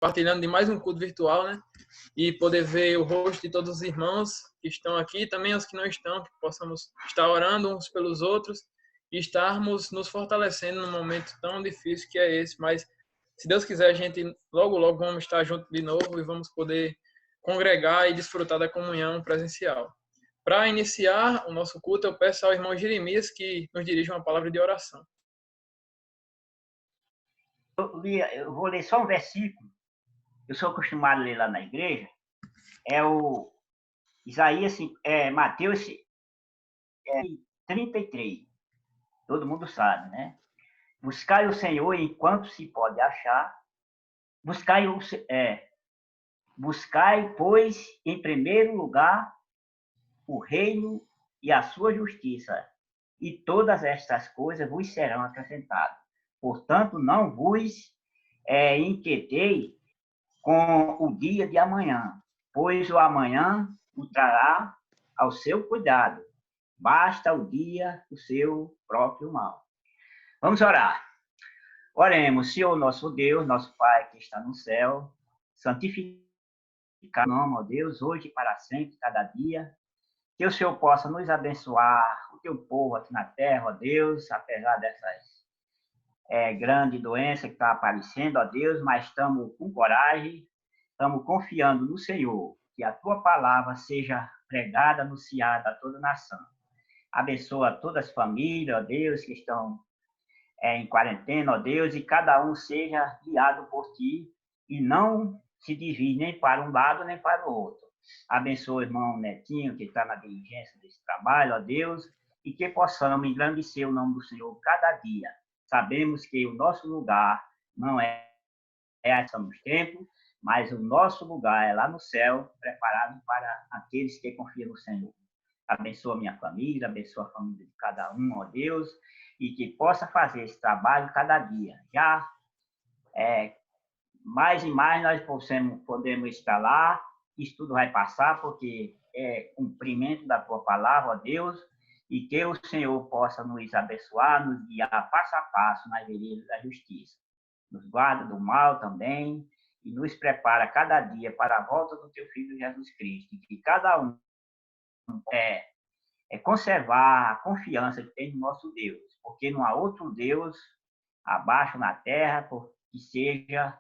partilhando de mais um culto virtual, né? E poder ver o rosto de todos os irmãos que estão aqui, também os que não estão, que possamos estar orando uns pelos outros e estarmos nos fortalecendo num momento tão difícil que é esse. Mas, se Deus quiser, a gente logo, logo vamos estar juntos de novo e vamos poder congregar e desfrutar da comunhão presencial. Para iniciar o nosso culto, eu peço ao irmão Jeremias que nos dirija uma palavra de oração. Eu vou ler só um versículo. Eu sou acostumado a ler lá na igreja. É o Isaías, Mateus 33. Todo mundo sabe, né? Buscai o Senhor enquanto se pode achar. Buscai, pois, em primeiro lugar, o reino e a sua justiça, e todas estas coisas vos serão acrescentadas. Portanto, não vos inquieteis com o dia de amanhã, pois o amanhã o trará ao seu cuidado. Basta o dia o seu próprio mal. Vamos orar. Oremos, Senhor nosso Deus, nosso Pai que está no céu, santificado o nome, ó Deus, hoje e para sempre, cada dia. Que o Senhor possa nos abençoar, o teu povo aqui na terra, ó Deus, apesar dessas grandes doenças que estão aparecendo, ó Deus, mas estamos com coragem, estamos confiando no Senhor, que a tua palavra seja pregada, anunciada a toda a nação. Abençoa todas as famílias, ó Deus, que estão em quarentena, ó Deus, e cada um seja guiado por ti e não se desvie nem para um lado nem para o outro. Abençoa o irmão Netinho, que está na diligência desse trabalho, ó Deus, e que possamos engrandecer o nome do Senhor cada dia. Sabemos que o nosso lugar não é nos tempos, mas o nosso lugar é lá no céu, preparado para aqueles que confiam no Senhor. Abençoa minha família, abençoa a família de cada um, ó Deus, e que possa fazer esse trabalho cada dia. Já mais e mais nós podemos estar lá, isso tudo vai passar, porque é cumprimento da tua palavra, ó Deus, e que o Senhor possa nos abençoar, nos guiar passo a passo na vereda da justiça. Nos guarda do mal também, e nos prepara cada dia para a volta do teu Filho Jesus Cristo, e que cada um conservar a confiança que tem no nosso Deus, porque não há outro Deus abaixo na terra que seja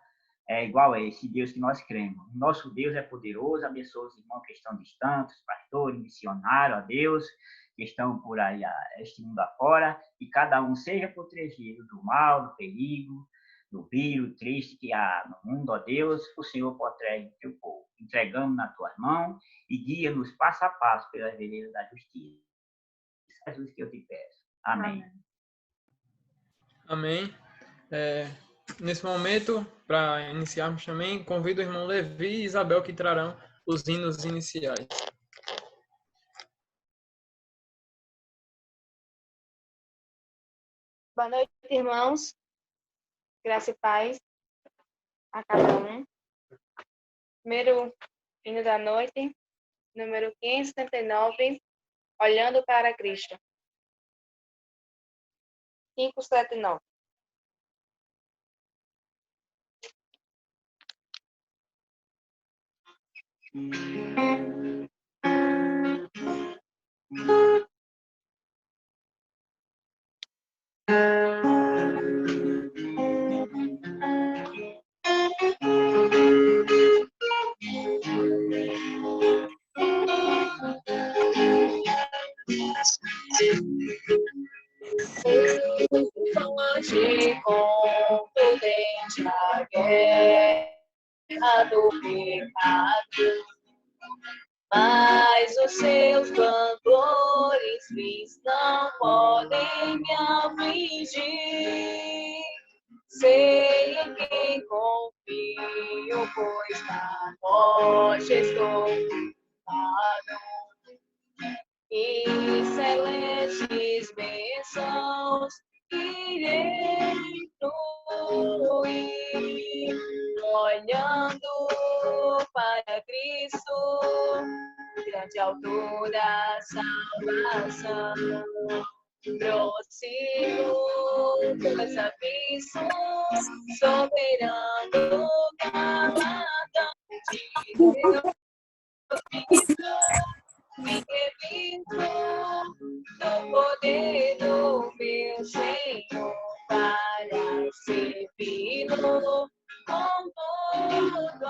igual a esse Deus que nós cremos. O nosso Deus é poderoso, abençoa os irmãos que estão distantes, pastores, missionários, ó Deus, que estão por aí, este mundo afora, e cada um seja protegido do mal, do perigo, do vírus triste que há no mundo, ó Deus, o Senhor protege o teu povo. Entregamos nas tuas mãos e guia-nos passo a passo pela vereda da justiça. Jesus, que eu te peço. Amém. Amém. Nesse momento, para iniciarmos também, convido o irmão Levi e Isabel que trarão os hinos iniciais. Boa noite, irmãos. Graça e paz a cada um. Primeiro hino da noite, número 579, Olhando para Cristo. 579. Foge com prudente a guerra do pecado, mas os seus cantores vis não podem me afligir. Sei em quem confio, pois na rocha estou firmado. E celestes bênçãos irei fluir, olhando para Cristo, grande altura, salvação. Prossigo pelos abismos, soberano galardão de Deus me revistou do poder do meu Senhor para servi-lo com todo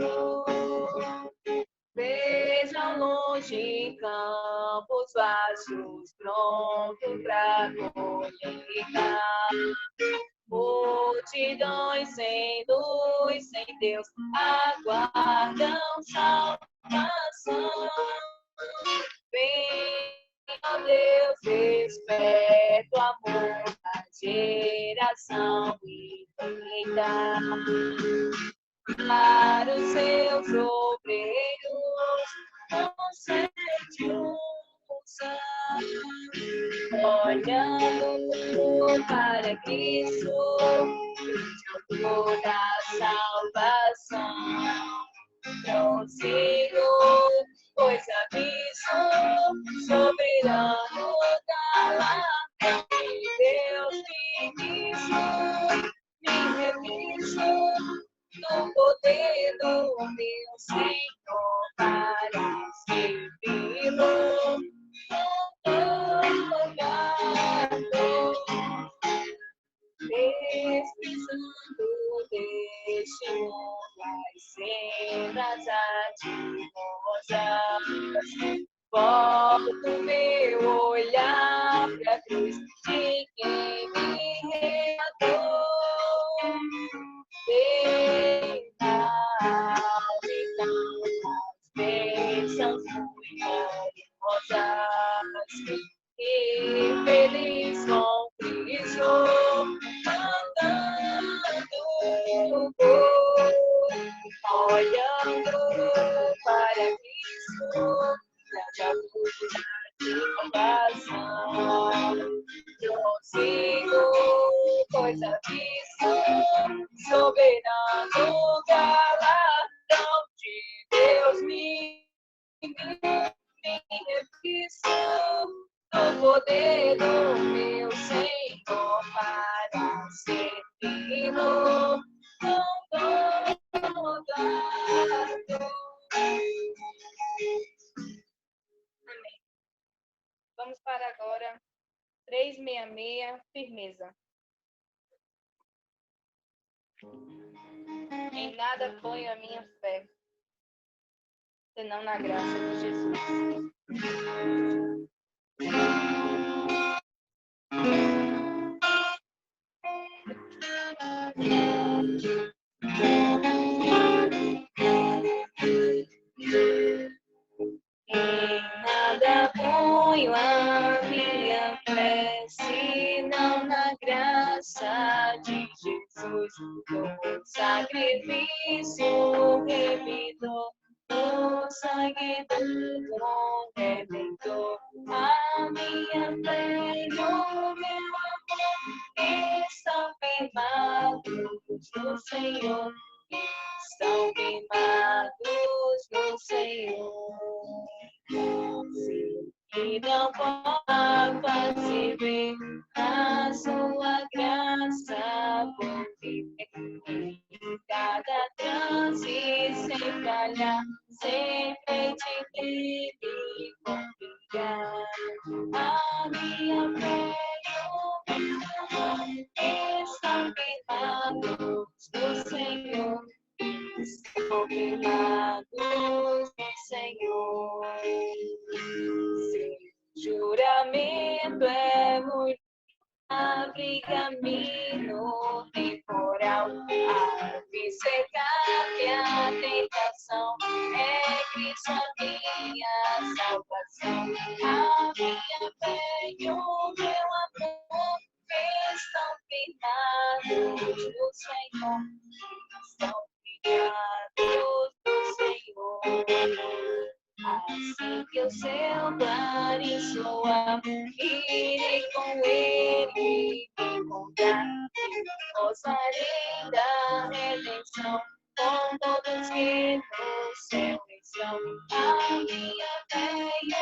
amor. Veja longe campos vazios prontos para colheita. Multidões sem luz, sem Deus, aguardam salvação. Vem, ó Deus, desperta o amor da geração inteira. Para os seus obreiros, concede unção. Olhando para Cristo, toda a salvação. Consigo, pois aviso, soberano galardão de Deus me quiso, me reviso no poder do meu Senhor para servi-lo com todo amor. Pesquisando deste mundo as cenas ativosas, volto meu olhar para a cruz de quem me reatou. As bênçãos muito gloriosas e feliz com Cristo andando olhando para Cristo na salvação. Consigo, pois aviso, soberano galardão de Deus me revisto no poder do meu Senhor para servi-lo com todo amor. Amém. Vamos para agora 366, firmeza. Em nada ponho a minha fé, senão na graça de Jesus. Em nada ponho a minha fé, senão na graça de Jesus, no sacrifício remidor, no sangue do Redentor. A minha fé e o meu amor estão firmados no Senhor, estão firmados no Senhor. E não pode ver a sua graça por viver em cada transe sem falhar, sempre te ter e confiar. A minha fé e o meu amor estão firmados no Senhor, estão firmados no Senhor. Juramento é muito abriga-me no temporal, a secar que a tentação é Cristo a minha salvação. A minha fé e o meu amor estão firmados no Senhor, estão firmados no Senhor. Assim que o seu clarim soar, irei com ele encontrar, gozarei da redenção com todos que no céu estão. A minha fé e o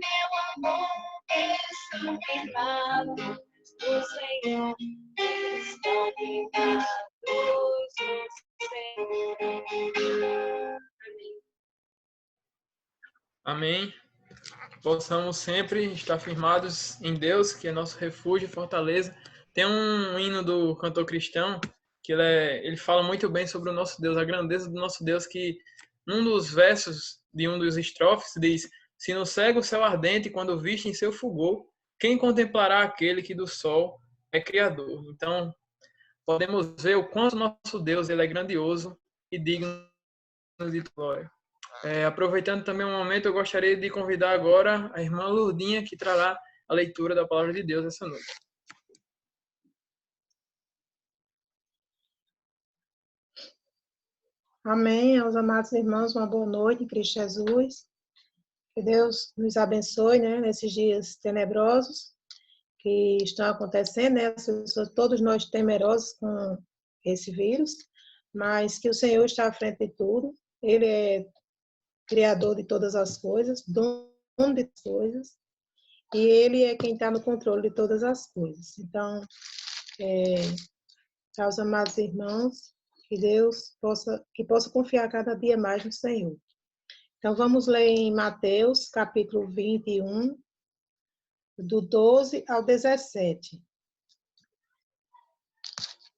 meu amor estão firmados no Senhor, estão firmados no Amém. Possamos sempre estar firmados em Deus, que é nosso refúgio e fortaleza. Tem um hino do cantor cristão que ele fala muito bem sobre o nosso Deus, a grandeza do nosso Deus, que num dos versos de um dos estrofes diz: se no cego o céu ardente, quando viste em seu fulgor, quem contemplará aquele que do sol é criador? Então, podemos ver o quanto nosso Deus ele é grandioso e digno de glória. Aproveitando também o momento, eu gostaria de convidar agora a irmã Lourdinha, que trará a leitura da palavra de Deus essa noite. Amém. Aos amados irmãos, uma boa noite em Cristo Jesus. Que Deus nos abençoe, né, nesses dias tenebrosos que estão acontecendo, né, todos nós temerosos com esse vírus, mas que o Senhor está à frente de tudo. Ele é criador de todas as coisas, dono de coisas, e Ele é quem está no controle de todas as coisas. Então, aos amados irmãos, que Deus possa confiar cada dia mais no Senhor. Então, vamos ler em Mateus, capítulo 21, do 12 ao 17.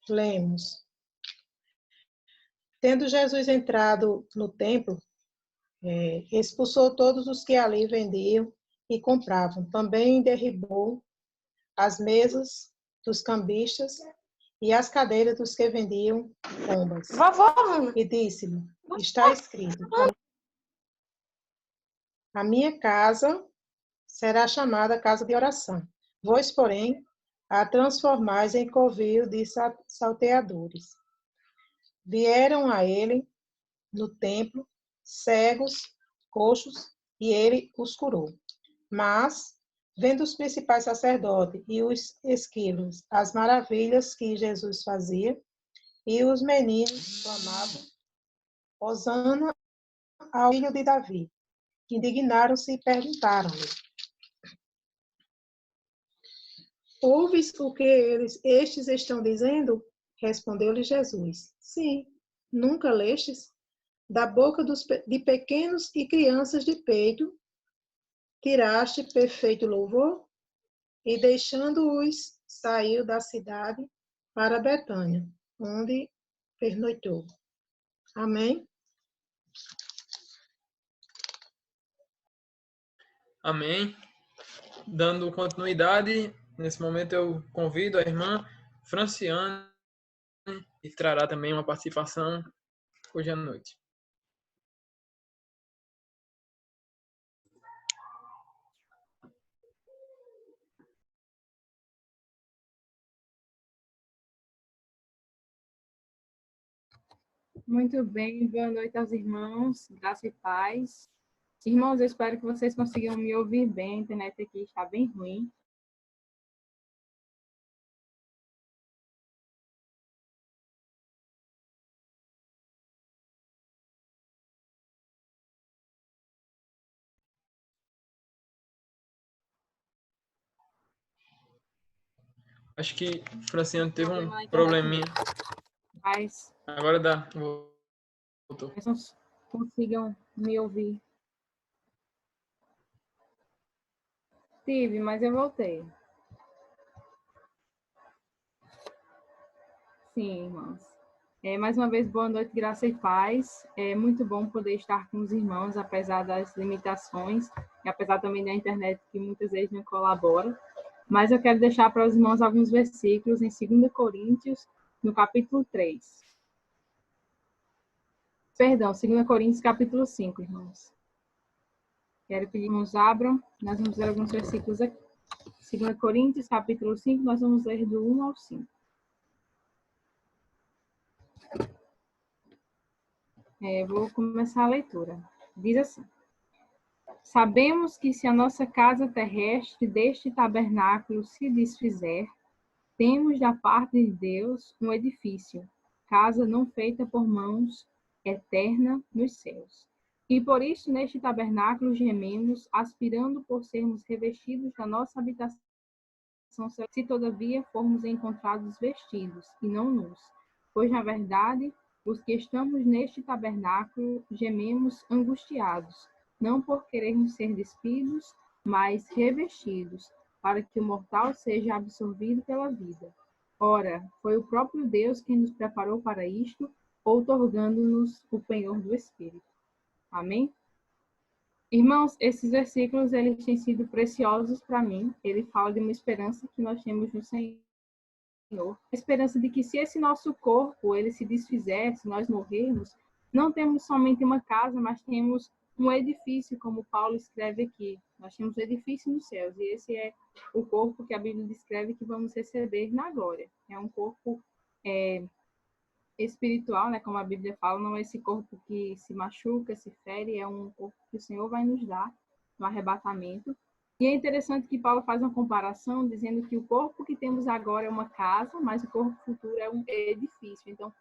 Lemos. Tendo Jesus entrado no templo, expulsou todos os que ali vendiam e compravam. Também derribou as mesas dos cambistas e as cadeiras dos que vendiam pombas. E disse-lhe, está escrito, a minha casa será chamada casa de oração. Vós, porém, a transformais em covil de salteadores. Vieram a ele no templo cegos, coxos, e ele os curou. Mas, vendo os principais sacerdotes e os escribas as maravilhas que Jesus fazia, e os meninos clamavam, Hosana ao filho de Davi, indignaram-se e perguntaram-lhe, ouves o que estes estão dizendo? Respondeu-lhe Jesus, sim, nunca lestes? Da boca de pequenos e crianças de peito, tiraste perfeito louvor? E deixando-os, saiu da cidade para Betânia, onde pernoitou. Amém? Amém. Dando continuidade, nesse momento eu convido a irmã Franciane, que trará também uma participação hoje à noite. Muito bem, boa noite aos irmãos, graça e paz. Irmãos, eu espero que vocês consigam me ouvir bem, a internet aqui está bem ruim. Acho que Franciane teve um na internet probleminha. Mas Agora dá. Voltou. vocês não consigam me ouvir. Tive, mas eu voltei. Sim, irmãos. Mais uma vez, boa noite, graça e paz. É muito bom poder estar com os irmãos, apesar das limitações, e apesar também da internet que muitas vezes não colabora. Mas eu quero deixar para os irmãos alguns versículos em 2 Coríntios, no capítulo 3. Perdão, 2 Coríntios, capítulo 5, irmãos. Quero que os irmãos abram, nós vamos ler alguns versículos aqui. 2 Coríntios, capítulo 5, nós vamos ler do 1 ao 5. Vou começar a leitura. Diz assim: sabemos que se a nossa casa terrestre deste tabernáculo se desfizer, temos da parte de Deus um edifício, casa não feita por mãos, eterna nos céus. E por isso neste tabernáculo gememos, aspirando por sermos revestidos da nossa habitação, se todavia formos encontrados vestidos, e não nus. Pois, na verdade, Os que estamos neste tabernáculo gememos angustiados, não por querermos ser despidos, mas revestidos, para que o mortal seja absorvido pela vida. Ora, foi o próprio Deus quem nos preparou para isto, outorgando-nos o penhor do Espírito. Amém? Irmãos, esses versículos eles têm sido preciosos para mim. Ele fala de uma esperança que nós temos no Senhor. A esperança de que se esse nosso corpo ele se desfizer, se nós morrermos, não temos somente uma casa, mas temos um edifício, como Paulo escreve aqui. Nós temos um edifício nos céus, e esse é o corpo que a Bíblia descreve que vamos receber na glória. É um corpo espiritual, né? Como a Bíblia fala, não é esse corpo que se machuca, se fere, é um corpo que o Senhor vai nos dar no arrebatamento. E é interessante que Paulo faz uma comparação, dizendo que o corpo que temos agora é uma casa, mas o corpo futuro é um edifício. Então,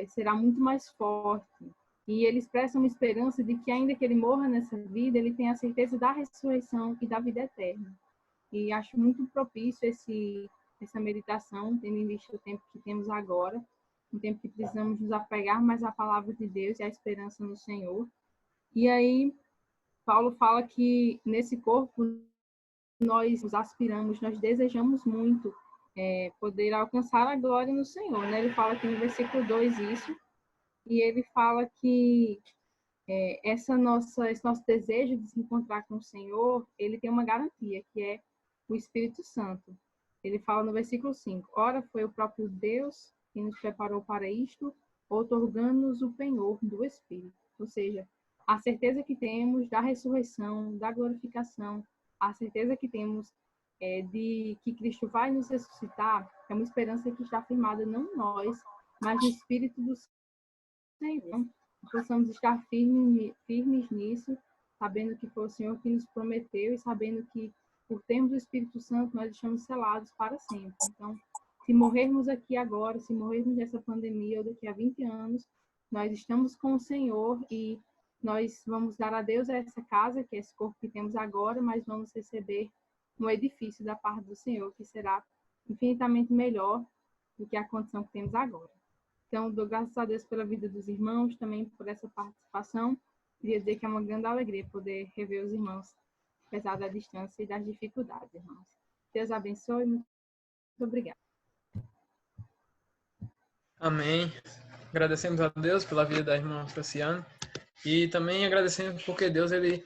será muito mais forte. E ele expressa uma esperança de que, ainda que ele morra nessa vida, ele tem a certeza da ressurreição e da vida eterna. E acho muito propício essa meditação, tendo em vista o tempo que temos agora, um tempo que precisamos nos apegar mais à palavra de Deus e à esperança no Senhor. E aí, Paulo fala que nesse corpo nós aspiramos, nós desejamos muito poder alcançar a glória no Senhor, né? Ele fala aqui no versículo 2 isso, e ele fala que esse nosso desejo de se encontrar com o Senhor, ele tem uma garantia, que é o Espírito Santo. Ele fala no versículo 5, ora, foi o próprio Deus que nos preparou para isto, outorgando-nos o penhor do Espírito. Ou seja, a certeza que temos da ressurreição, da glorificação, a certeza que temos de que Cristo vai nos ressuscitar, é uma esperança que está firmada não em nós, mas no Espírito do Senhor. Possamos estar firmes nisso, sabendo que foi o Senhor que nos prometeu e sabendo que, por termos o Espírito Santo, nós estamos selados para sempre. Então, se morrermos aqui agora, se morrermos nessa pandemia ou daqui a 20 anos, nós estamos com o Senhor e nós vamos dar a Deus essa casa, que é esse corpo que temos agora, mas vamos receber um edifício da parte do Senhor, que será infinitamente melhor do que a condição que temos agora. Então, dou graças a Deus pela vida dos irmãos, também por essa participação. Queria dizer que é uma grande alegria poder rever os irmãos, apesar da distância e das dificuldades, irmãos. Deus abençoe, muito obrigada. Amém. Agradecemos a Deus pela vida da irmã Franciane e também agradecemos porque Deus ele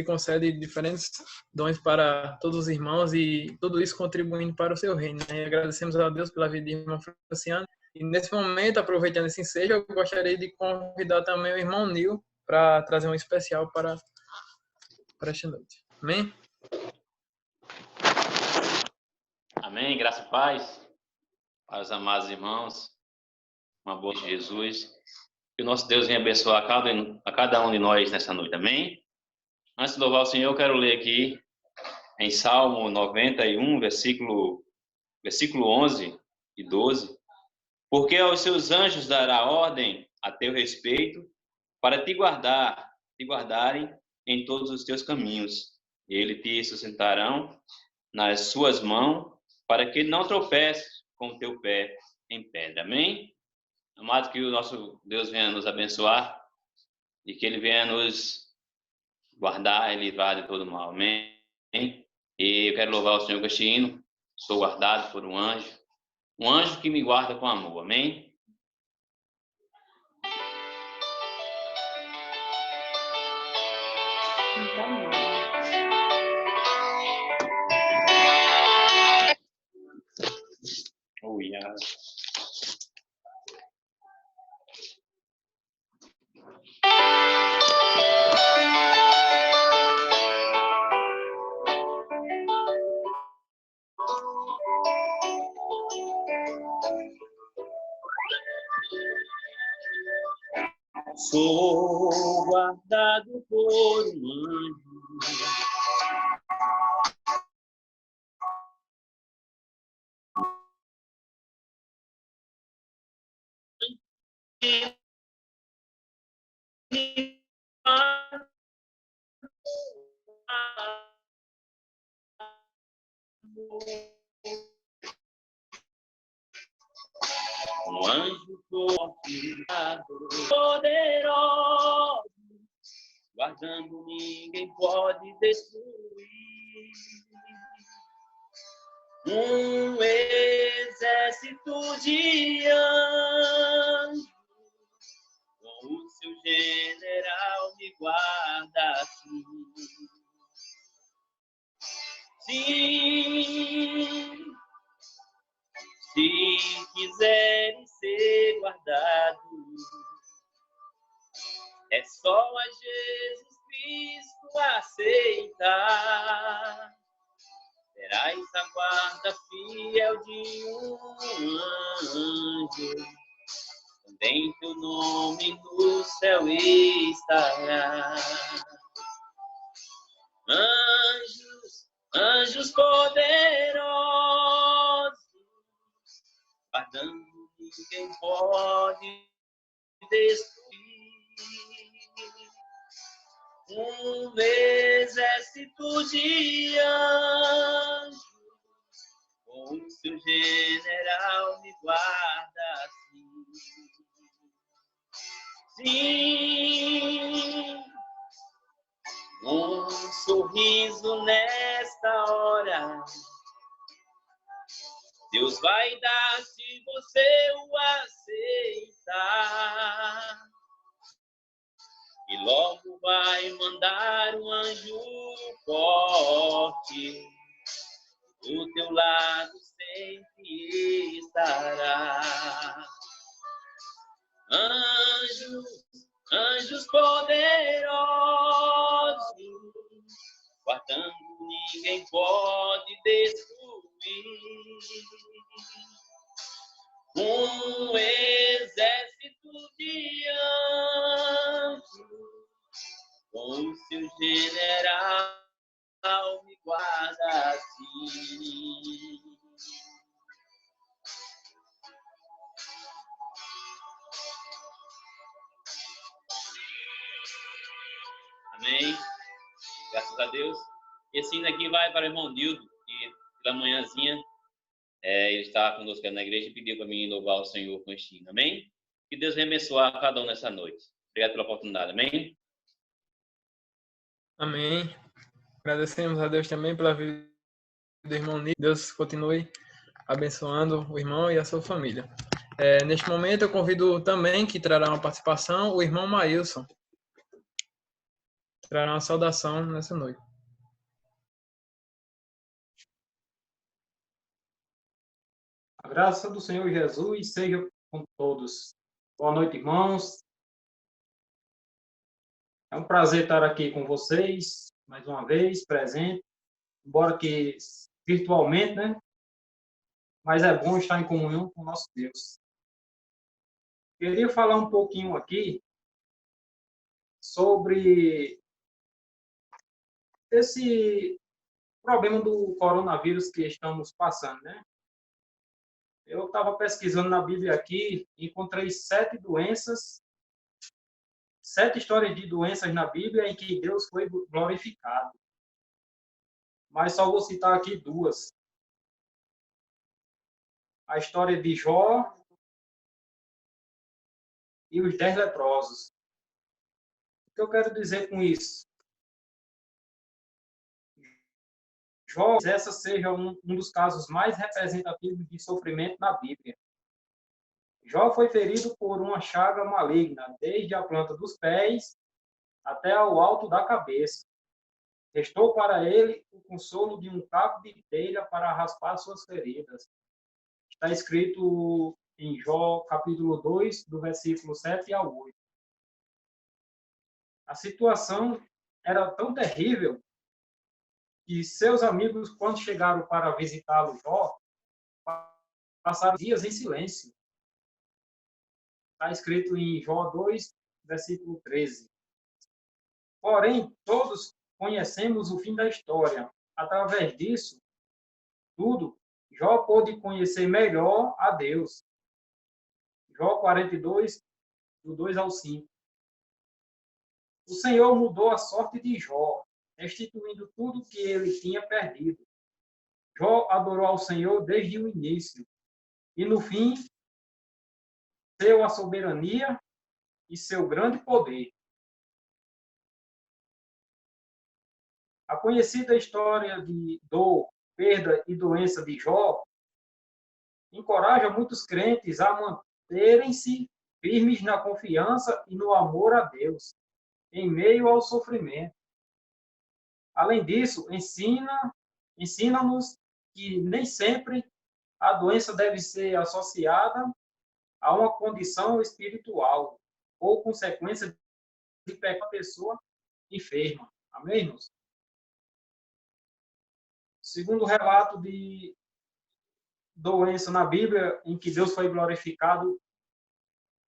concede diferentes dons para todos os irmãos e tudo isso contribuindo para o seu reino. E agradecemos a Deus pela vida da irmã Franciane. E nesse momento, aproveitando esse ensejo, eu gostaria de convidar também o irmão Nil para trazer um especial para esta noite. Amém? Amém, graça e paz para os amados irmãos, uma boa noite de Jesus. Que o nosso Deus venha abençoar a cada um de nós nessa noite, amém? Antes de louvar o Senhor, eu quero ler aqui em Salmo 91, versículo 11 e 12. Porque aos seus anjos dará ordem a teu respeito, para te guardarem em todos os teus caminhos. Eles te sustentarão nas suas mãos, para que não tropeces com o teu pé em pedra. Amém? Amado, que o nosso Deus venha nos abençoar e que Ele venha nos guardar e livrar de todo mal. Amém? E eu quero louvar o Senhor Castino. Sou guardado por um anjo que me guarda com amor. Amém? Oh, yeah. Sou guardado por um anjo. Um anjo forte Poderoso, guardando ninguém pode destruir. Um exército de anjos, com o seu general me guarda assim. Sim, se quiserem ser guardados, é só a Jesus Cristo aceitar. Serás a guarda fiel de um anjo, também teu nome no céu estará. Anjos, anjos poderosos, guardando ninguém pode destruir. Um exército de anjos, com o seu general me guarda assim. Sim, um sorriso nesta hora Deus vai dar se você o aceitar. E logo vai mandar um anjo forte, do teu lado sempre estará. Anjos, anjos poderosos, guardando ninguém pode destruir. Um exército de anjos, com o seu general me guarda assim. Amém. Graças a Deus. Esse hino aqui vai para o irmão Nildo, que pela manhãzinha ele está conosco na igreja e pediu para mim louvar o Senhor com este hino. Amém? Que Deus venha abençoar cada um nessa noite. Obrigado pela oportunidade. Amém? Amém. Agradecemos a Deus também pela vida do irmão Nildo. Deus continue abençoando o irmão e a sua família. Neste momento, eu convido também que trará uma participação o irmão Maílson. Trará uma saudação nessa noite. A graça do Senhor Jesus seja com todos. Boa noite, irmãos. É um prazer estar aqui com vocês, mais uma vez, presente, embora que virtualmente, né? Mas é bom estar em comunhão com o nosso Deus. Queria falar um pouquinho aqui sobre esse problema do coronavírus que estamos passando, né? Eu estava pesquisando na Bíblia aqui e encontrei 7 histórias de doenças na Bíblia em que Deus foi glorificado. Mas só vou citar aqui 2. A história de Jó e os 10 leprosos. O que eu quero dizer com isso? Jó, essa seja um dos casos mais representativos de sofrimento na Bíblia. Jó foi ferido por uma chaga maligna, desde a planta dos pés até ao alto da cabeça. Restou para ele o consolo de um caco de telha para raspar suas feridas. Está escrito em Jó, capítulo 2, do versículo 7 ao 8. A situação era tão terrível que seus amigos, quando chegaram para visitá-lo, Jó, passaram dias em silêncio. Está escrito em Jó 2, versículo 13. Porém, todos conhecemos o fim da história. Através disso, Jó pôde conhecer melhor a Deus. Jó 42, do 2 ao 5. O Senhor mudou a sorte de Jó, restituindo tudo que ele tinha perdido. Jó adorou ao Senhor desde o início. E, no fim, a soberania e seu grande poder. A conhecida história de dor, perda e doença de Jó encoraja muitos crentes a manterem-se firmes na confiança e no amor a Deus, em meio ao sofrimento. Além disso, ensina-nos que nem sempre a doença deve ser associada a uma condição espiritual ou consequência de pecado da pessoa enferma. Amém, irmãos? Segundo o relato de doença na Bíblia, em que Deus foi glorificado,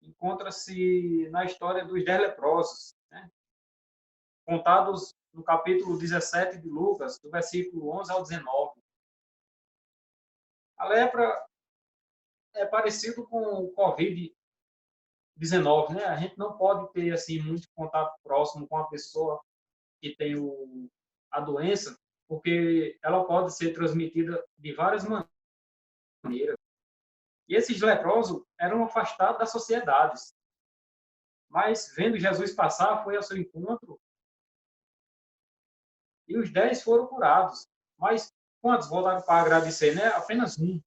encontra-se na história dos 10 leprosos, né? Contados no capítulo 17 de Lucas, do versículo 11 ao 19. A lepra é parecido com o Covid-19, né? A gente não pode ter assim muito contato próximo com a pessoa que tem a doença, porque ela pode ser transmitida de várias maneiras. E esses leprosos eram afastados das sociedades. Mas, vendo Jesus passar, foi ao seu encontro e os 10 foram curados. Mas quantos voltaram para agradecer, né? Apenas um.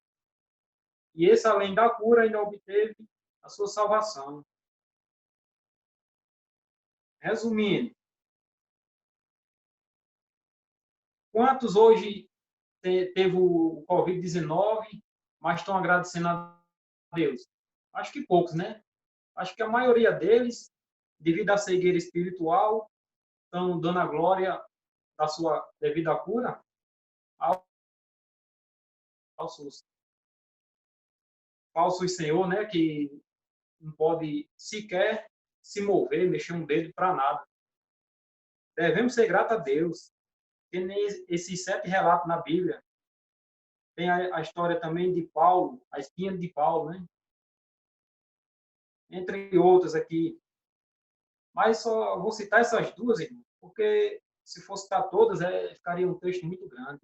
E esse, além da cura, ainda obteve a sua salvação. Resumindo, quantos hoje teve o Covid-19, mas estão agradecendo a Deus? Acho que poucos, né? Acho que a maioria deles, devido à cegueira espiritual, estão dando a glória da sua devida cura aos falsos senhor, né? Que não pode sequer se mover, mexer um dedo para nada. Devemos ser gratos a Deus. Tem esses 7 relatos na Bíblia. Tem a história também de Paulo, a espinha de Paulo, né? Entre outras aqui. Mas só vou citar essas duas, irmão, porque se fosse citar todas, ficaria um texto muito grande.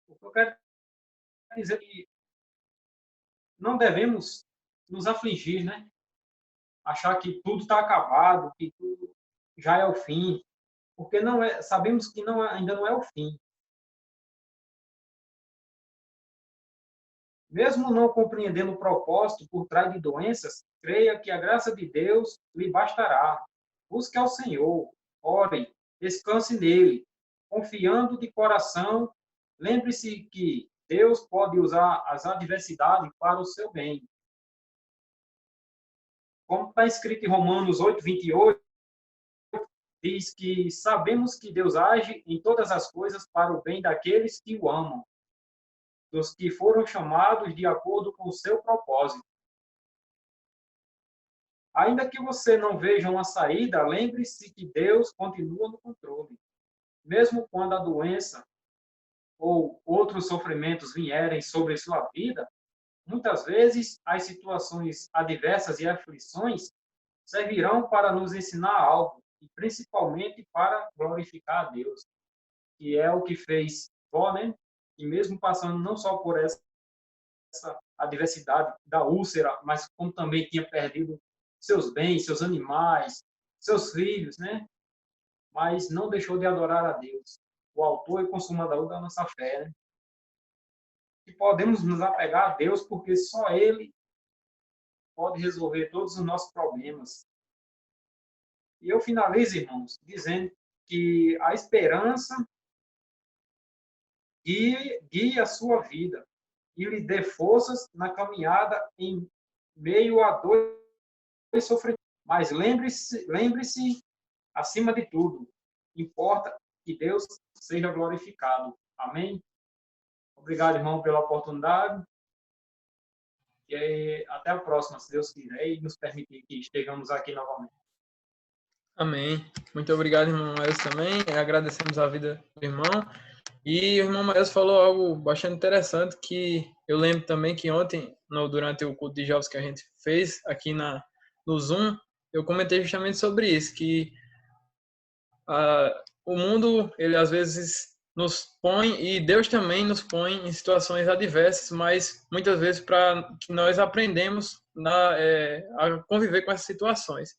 O que eu quero dizer é que não devemos nos afligir, né? Achar que tudo está acabado, que tudo já é o fim, porque sabemos que ainda não é o fim. Mesmo não compreendendo o propósito por trás de doenças, creia que a graça de Deus lhe bastará. Busque ao Senhor, ore, descanse nele, confiando de coração. Lembre-se que Deus pode usar as adversidades para o seu bem. Como está escrito em Romanos 8:28, diz que sabemos que Deus age em todas as coisas para o bem daqueles que o amam, dos que foram chamados de acordo com o seu propósito. Ainda que você não veja uma saída, lembre-se que Deus continua no controle. Mesmo quando a doença ou outros sofrimentos vierem sobre sua vida, muitas vezes as situações adversas e aflições servirão para nos ensinar algo, e principalmente para glorificar a Deus, que é o que fez Jó, né? E mesmo passando não só por essa adversidade da úlcera, mas como também tinha perdido seus bens, seus animais, seus filhos, né? Mas não deixou de adorar a Deus, o autor e consumador da nossa fé, né? E podemos nos apegar a Deus porque só Ele pode resolver todos os nossos problemas. E eu finalizo, irmãos, dizendo que a esperança guie a sua vida e lhe dê forças na caminhada em meio a dois sofrimentos. Mas lembre-se, acima de tudo, importa que Deus seja glorificado. Amém? Obrigado, irmão, pela oportunidade. E até a próxima, se Deus quiser, e nos permitir que estejamos aqui novamente. Amém. Muito obrigado, irmão Maílson, também. Agradecemos a vida do irmão. E o irmão Maílson falou algo bastante interessante, que eu lembro também que ontem, durante o culto de jovens que a gente fez aqui no Zoom, eu comentei justamente sobre isso, que o mundo, ele às vezes nos põe, e Deus também nos põe em situações adversas, mas muitas vezes para que nós aprendemos a conviver com essas situações.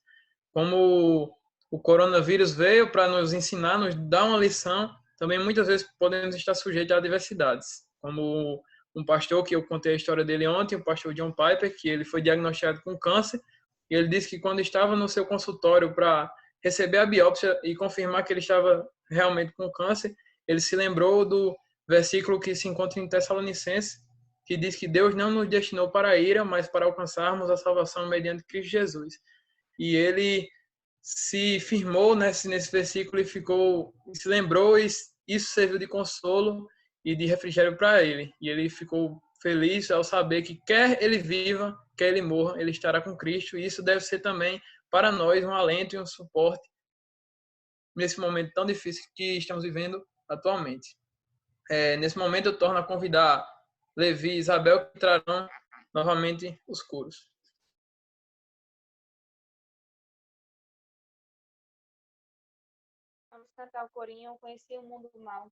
Como o coronavírus veio para nos ensinar, nos dar uma lição, também muitas vezes podemos estar sujeitos a adversidades. Como um pastor, que eu contei a história dele ontem, o pastor John Piper, que ele foi diagnosticado com câncer, e ele disse que quando estava no seu consultório para receber a biópsia e confirmar que ele estava realmente com câncer, ele se lembrou do versículo que se encontra em Tessalonicenses, que diz que Deus não nos destinou para a ira, mas para alcançarmos a salvação mediante Cristo Jesus. E ele se firmou nesse versículo e se lembrou, e isso serviu de consolo e de refrigério para ele. E ele ficou feliz ao saber que quer ele viva, quer ele morra, ele estará com Cristo. E isso deve ser também para nós um alento e um suporte nesse momento tão difícil que estamos vivendo atualmente. Nesse momento eu torno a convidar Levi e Isabel, que trarão novamente os coros. Vamos cantar o corinho, Eu Conheci o Mundo do Mal.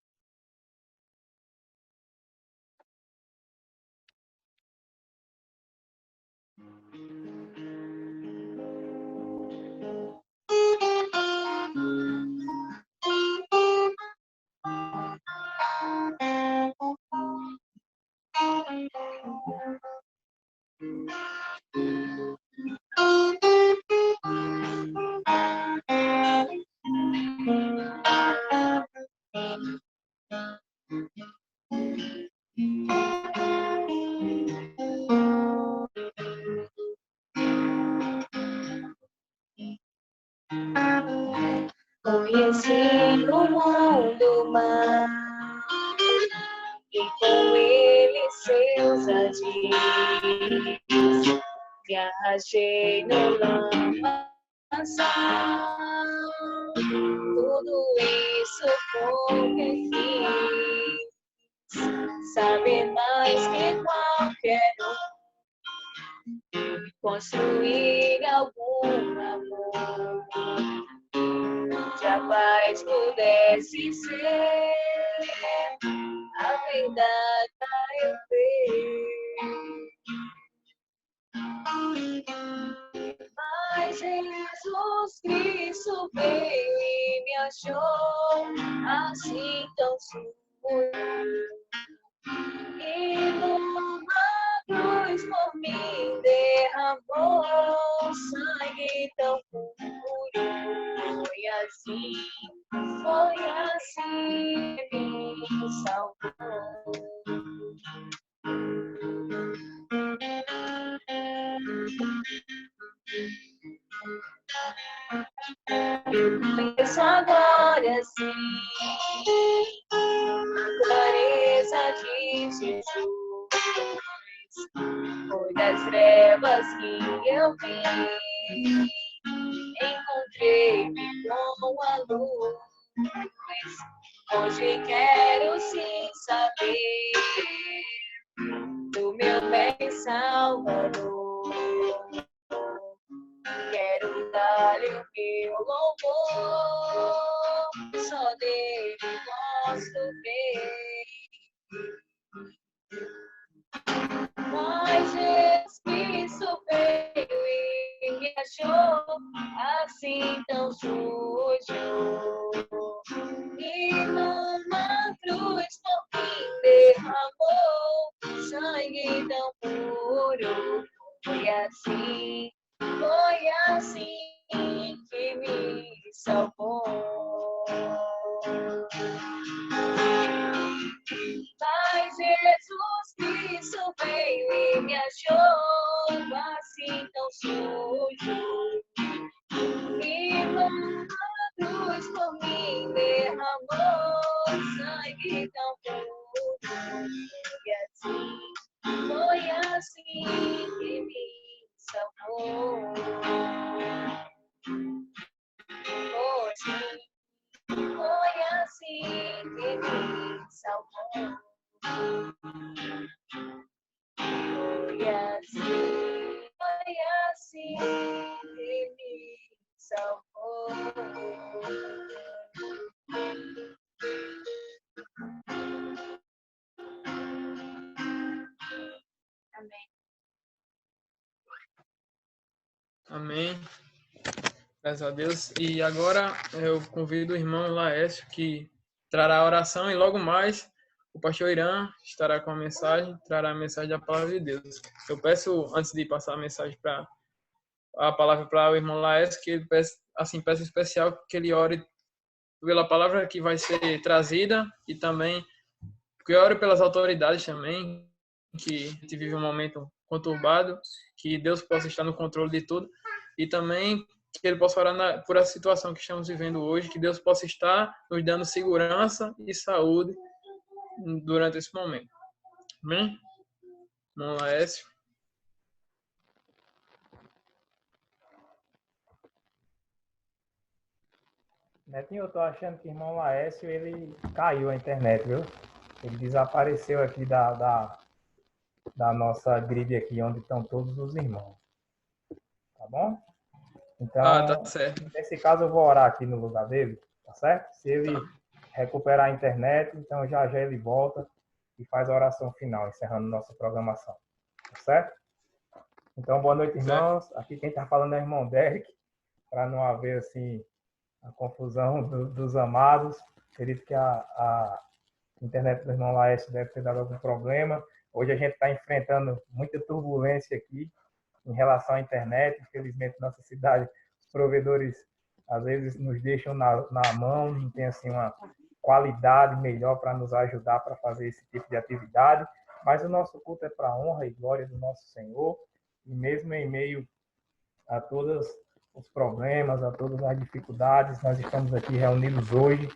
Conheci o mundo mal e com ele seus agios. Viajei no lamaçal, tudo isso porque quis saber mais que qualquer um, construir algum amor. Jamais pudesse ser a verdade a eu ver. Mas Jesus Cristo veio e me achou assim tão seguro. E numa cruz por mim derramou sangue tão puro. Foi assim que me salvou. Eu conheço agora sim a clareza de Jesus. Foi das trevas que eu vim, encontrei-me com a luz. Hoje quero sim saber do meu bem Salvador. Quero dar-lhe o meu louvor, só dele posso ver. Mas Jesus Cristo veio e me achou assim tão sujo. E numa cruz por mim derramou sangue tão puro. Foi assim que me salvou. Mas Jesus Cristo veio e me achou assim tão sujo. E numa cruz por mim derramou sangue tão puro. E foi assim que me salvou. Foi assim que me salvou. Foi assim que me salvou. Amém. Amém. Graças a Deus. E agora eu convido o irmão Laércio, que trará a oração, e logo mais o pastor Irã estará com a mensagem, trará a mensagem da palavra de Deus. Eu peço, antes de passar a mensagem para a palavra para o irmão Laércio, que ele peço especial que ele ore pela palavra que vai ser trazida e também que ore pelas autoridades também, que a gente vive um momento conturbado, que Deus possa estar no controle de tudo e também que ele possa orar por essa situação que estamos vivendo hoje, que Deus possa estar nos dando segurança e saúde durante esse momento. Amém? Irmão Laércio. Netinho, eu tô achando que o irmão Laércio, ele caiu a internet, viu? Ele desapareceu aqui da nossa grid aqui, onde estão todos os irmãos. Tá bom? Então, Tá certo. nesse caso, eu vou orar aqui no lugar dele, tá certo? Se ele Tá. recuperar a internet, então já ele volta e faz a oração final, encerrando nossa programação. Tá certo? Então, boa noite, irmãos. Aqui quem está falando é o irmão Derek, para não haver, assim, a confusão dos amados. Acredito que a internet do irmão Laércio deve ter dado algum problema. Hoje a gente está enfrentando muita turbulência aqui em relação à internet. Infelizmente, nossa cidade, os provedores às vezes nos deixam na mão, não tem assim uma qualidade melhor para nos ajudar para fazer esse tipo de atividade. Mas o nosso culto é para a honra e glória do nosso Senhor. E mesmo em meio a todos os problemas, a todas as dificuldades, nós estamos aqui reunidos hoje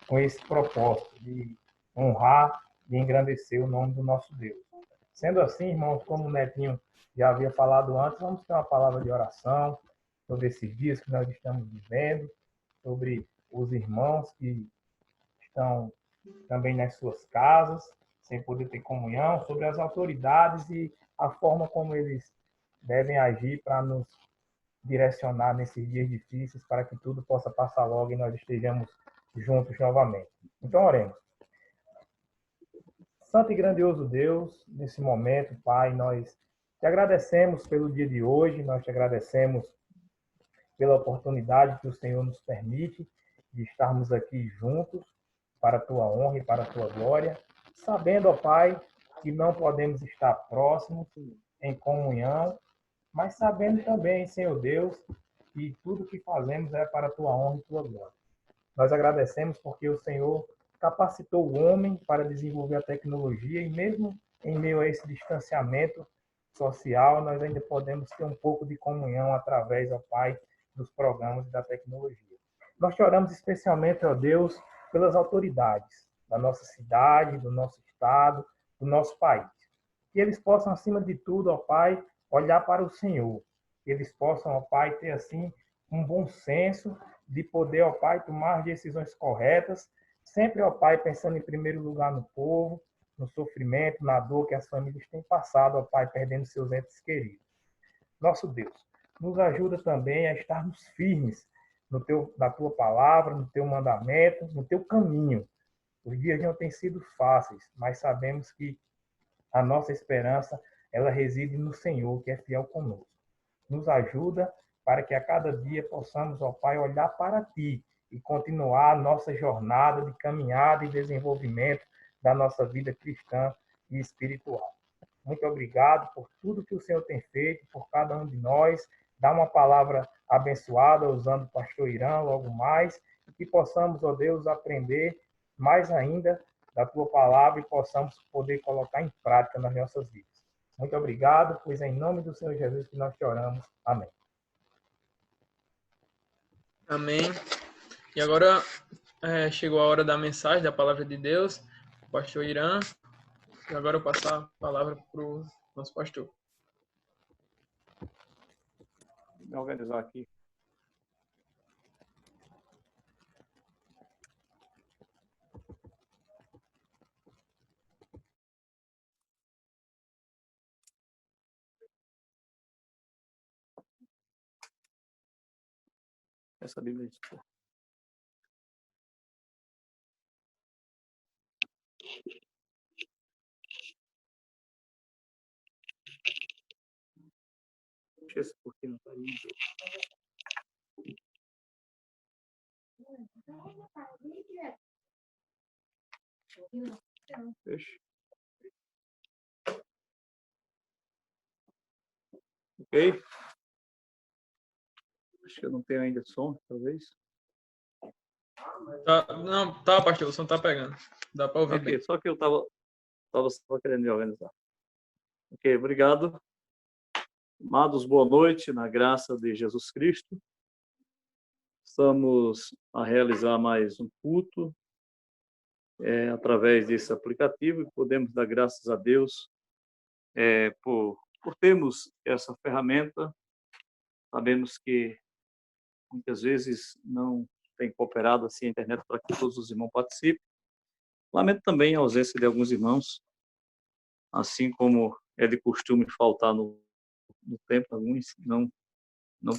com esse propósito de honrar e engrandecer o nome do nosso Deus. Sendo assim, irmãos, como o Netinho já havia falado antes, vamos ter uma palavra de oração sobre esses dias que nós estamos vivendo, sobre os irmãos que estão também nas suas casas, sem poder ter comunhão, sobre as autoridades e a forma como eles devem agir para nos direcionar nesses dias difíceis, para que tudo possa passar logo e nós estejamos juntos novamente. Então, oremos. Santo e grandioso Deus, nesse momento, Pai, nós te agradecemos pelo dia de hoje, nós te agradecemos pela oportunidade que o Senhor nos permite de estarmos aqui juntos para a tua honra e para a tua glória, sabendo, ó Pai, que não podemos estar próximos em comunhão, mas sabendo também, Senhor Deus, que tudo que fazemos é para a tua honra e tua glória. Nós agradecemos porque o Senhor capacitou o homem para desenvolver a tecnologia e mesmo em meio a esse distanciamento social, nós ainda podemos ter um pouco de comunhão através, ó Pai, dos programas da tecnologia. Nós te oramos especialmente, ó Deus, pelas autoridades da nossa cidade, do nosso estado, do nosso país. Que eles possam, acima de tudo, ó Pai, olhar para o Senhor. Que eles possam, ó Pai, ter assim um bom senso de poder, ó Pai, tomar decisões corretas, sempre, ó Pai, pensando em primeiro lugar no povo, no sofrimento, na dor que as famílias têm passado, ó Pai, perdendo seus entes queridos. Nosso Deus, nos ajuda também a estarmos firmes na tua palavra, no teu mandamento, no teu caminho. Os dias não têm sido fáceis, mas sabemos que a nossa esperança, ela reside no Senhor, que é fiel conosco. Nos ajuda para que a cada dia possamos, ó Pai, olhar para Ti e continuar a nossa jornada de caminhada e desenvolvimento da nossa vida cristã e espiritual. Muito obrigado por tudo que o Senhor tem feito, por cada um de nós. Dá uma palavra abençoada usando o pastor Irã logo mais, e que possamos, ó Deus, aprender mais ainda da Tua palavra e possamos poder colocar em prática nas nossas vidas. Muito obrigado, pois é em nome do Senhor Jesus que nós te oramos. Amém. Amém. E agora chegou a hora da mensagem, da palavra de Deus, o pastor Irã. E agora eu passo a palavra para o nosso pastor. Vou me organizar aqui. Essa Bíblia é Deixa esse pouquinho para aí. Deixa. Ok? Acho que eu não tenho ainda som, talvez. Não, tá, pastor, o som tá pegando. Dá para ouvir Ok, bem. só que eu estava só querendo me organizar. Ok, obrigado. Amados, boa noite, na graça de Jesus Cristo. Estamos a realizar mais um culto através desse aplicativo e podemos dar graças a Deus por termos essa ferramenta. Sabemos que muitas vezes não tem cooperado assim a internet para que todos os irmãos participem. Lamento também a ausência de alguns irmãos, assim como é de costume faltar no tempo, alguns não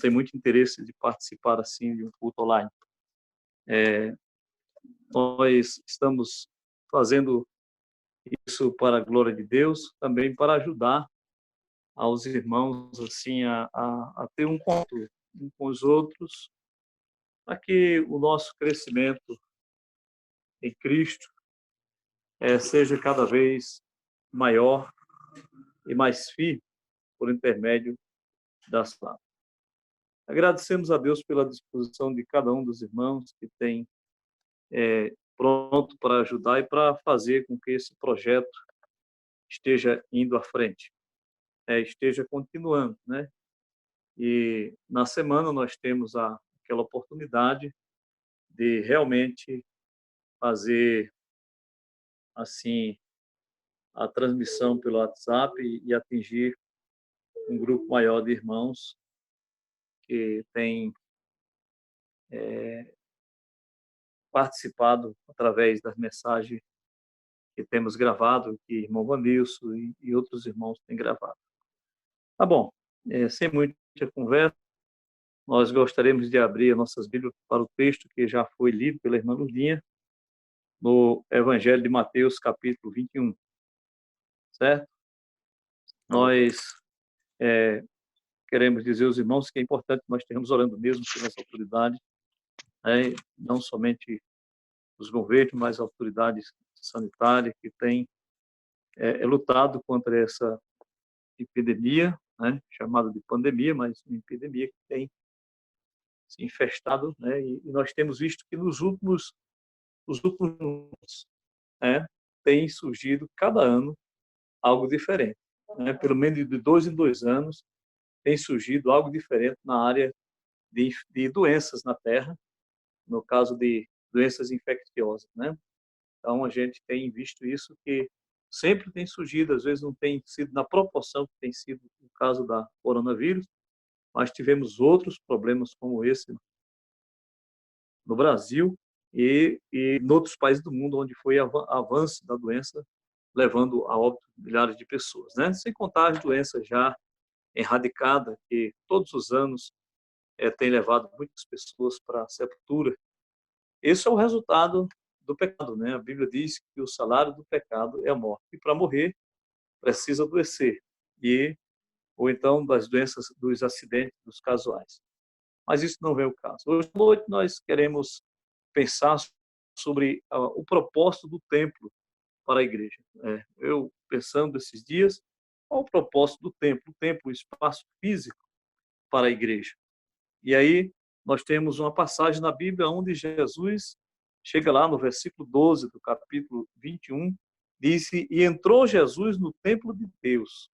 tem muito interesse de participar assim de um culto online. Nós estamos fazendo isso para a glória de Deus, também para ajudar aos irmãos assim a ter um contato um com os outros, para que o nosso crescimento em Cristo seja cada vez maior e mais firme por intermédio das palavras. Agradecemos a Deus pela disposição de cada um dos irmãos que tem pronto para ajudar e para fazer com que esse projeto esteja indo à frente, esteja continuando, né? E na semana nós temos aquela oportunidade de realmente fazer assim a transmissão pelo WhatsApp e atingir um grupo maior de irmãos que tem participado através das mensagens que temos gravado, que irmão Vanilson e outros irmãos têm gravado. Tá bom, sem muita conversa, nós gostaríamos de abrir as nossas Bíblias para o texto que já foi lido pela irmã Lurdinha, no Evangelho de Mateus, capítulo 21, certo? Nós queremos dizer aos irmãos que é importante nós termos orando mesmo pelas autoridades, não somente os governos, mas autoridades sanitárias que têm lutado contra essa epidemia, chamada de pandemia, mas uma epidemia que tem se infestado, e nós temos visto que nos últimos anos, tem surgido cada ano algo diferente, pelo menos de 2 em 2 anos tem surgido algo diferente na área de doenças na Terra, no caso de doenças infecciosas, Então a gente tem visto isso que sempre tem surgido, às vezes não tem sido na proporção que tem sido o caso da coronavírus, mas tivemos outros problemas como esse no Brasil e em outros países do mundo onde foi avanço da doença, levando a óbito milhares de pessoas, Sem contar as doenças já erradicadas, que todos os anos tem levado muitas pessoas para a sepultura. Esse é o resultado do pecado, A Bíblia diz que o salário do pecado é a morte. E para morrer, precisa adoecer. Ou então das doenças, dos acidentes, dos casuais. Mas isso não vem ao caso. Hoje à noite nós queremos pensar sobre o propósito do templo para a igreja. Eu pensando esses dias, qual o propósito do templo? O templo, o espaço físico para a igreja. E aí nós temos uma passagem na Bíblia onde Jesus chega lá no versículo 12 do capítulo 21, diz: e entrou Jesus no templo de Deus.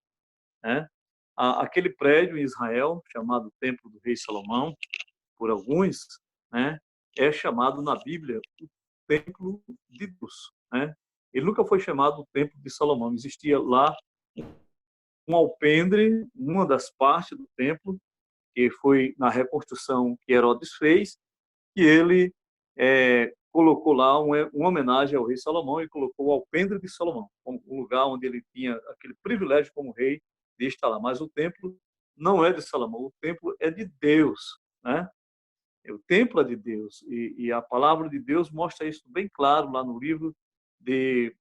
Aquele prédio em Israel, chamado Templo do Rei Salomão, por alguns, é chamado na Bíblia o Templo de Deus. Ele nunca foi chamado o Templo de Salomão. Existia lá um alpendre, uma das partes do templo, que foi na reconstrução que Herodes fez, e ele colocou lá uma homenagem ao rei Salomão e colocou o alpendre de Salomão, como um lugar onde ele tinha aquele privilégio como rei de estar lá. Mas o templo não é de Salomão, o templo é de Deus, O templo é de Deus, e a palavra de Deus mostra isso bem claro lá no livro de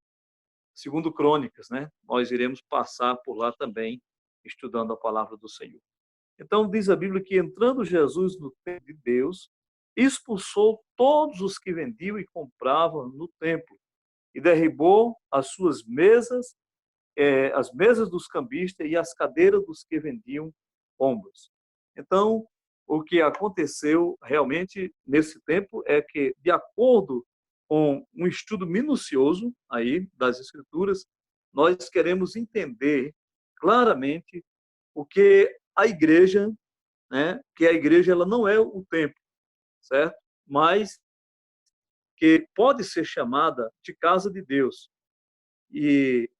2 Crônicas, Nós iremos passar por lá também, estudando a palavra do Senhor. Então, diz a Bíblia que entrando Jesus no templo de Deus, expulsou todos os que vendiam e compravam no templo e derribou as suas mesas, as mesas dos cambistas e as cadeiras dos que vendiam pombas. Então, o que aconteceu realmente nesse tempo é que, de acordo com um estudo minucioso aí das Escrituras, nós queremos entender claramente o que a igreja, né, que a igreja ela não é o templo, certo? Mas que pode ser chamada de casa de Deus. E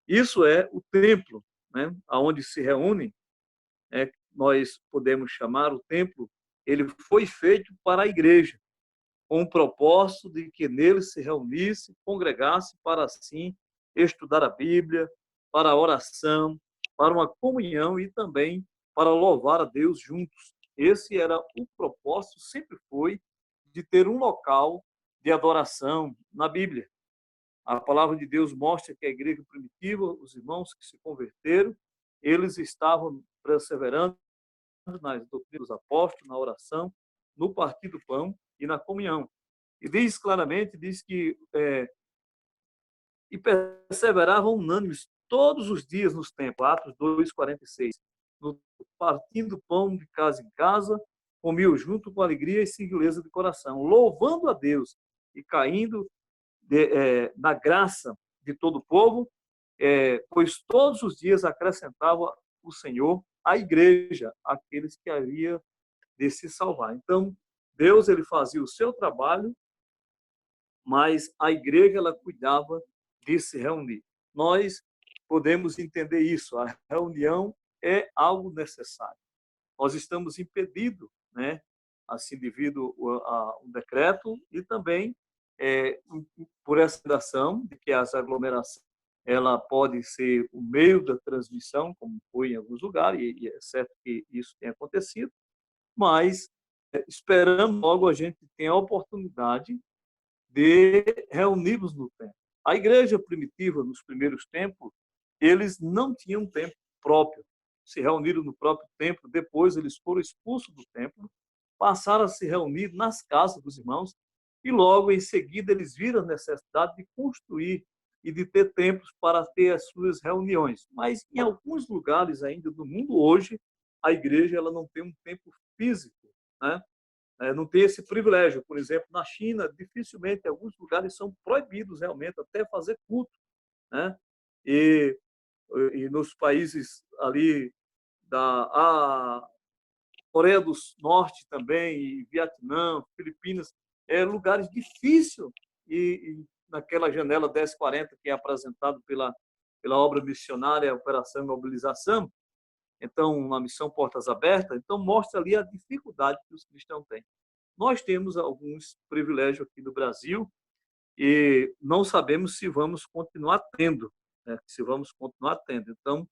isso é o templo, né, aonde se reúnem, nós podemos chamar o templo, ele foi feito para a igreja, com o propósito de que nele se reunisse, congregasse para assim estudar a Bíblia, para a oração, para uma comunhão e também para louvar a Deus juntos. Esse era o propósito, sempre foi, de ter um local de adoração na Bíblia. A palavra de Deus mostra que a igreja primitiva, os irmãos que se converteram, eles estavam perseverando nas doutrinas dos apóstolos, na oração, no partir do pão e na comunhão. E diz claramente, diz que e perseveravam unânimes todos os dias nos templos, Atos 2:46, no partindo pão de casa em casa, comiam junto com alegria e singeleza de coração, louvando a Deus e caindo na graça de todo o povo, pois todos os dias acrescentava o Senhor à igreja aqueles que havia de se salvar. Então, Deus ele fazia o seu trabalho, mas a igreja ela cuidava de se reunir. Nós podemos entender isso. A reunião é algo necessário. Nós estamos impedidos, né? Assim, devido a um decreto e também por essa ação de que as aglomerações ela pode ser o meio da transmissão, como foi em alguns lugares, e é certo que isso tem acontecido, mas esperando logo a gente tenha a oportunidade de reunirmos no templo. A igreja primitiva, nos primeiros tempos, eles não tinham templo próprio. Se reuniram no próprio templo, depois eles foram expulsos do templo, passaram a se reunir nas casas dos irmãos e logo em seguida eles viram a necessidade de construir e de ter templos para ter as suas reuniões. Mas em alguns lugares ainda do mundo hoje, a igreja ela não tem um templo físico, né? Não tem esse privilégio. Por exemplo, na China, dificilmente alguns lugares são proibidos realmente até fazer culto, né? E nos países ali da Coreia do Norte também, e Vietnã, Filipinas, lugares difíceis e naquela janela 1040 que é apresentado pela obra missionária Operação Mobilização, então, na missão Portas Abertas, então mostra ali a dificuldade que os cristãos têm. Nós temos alguns privilégios aqui no Brasil e não sabemos se vamos continuar tendo, né? Se vamos continuar tendo. Então,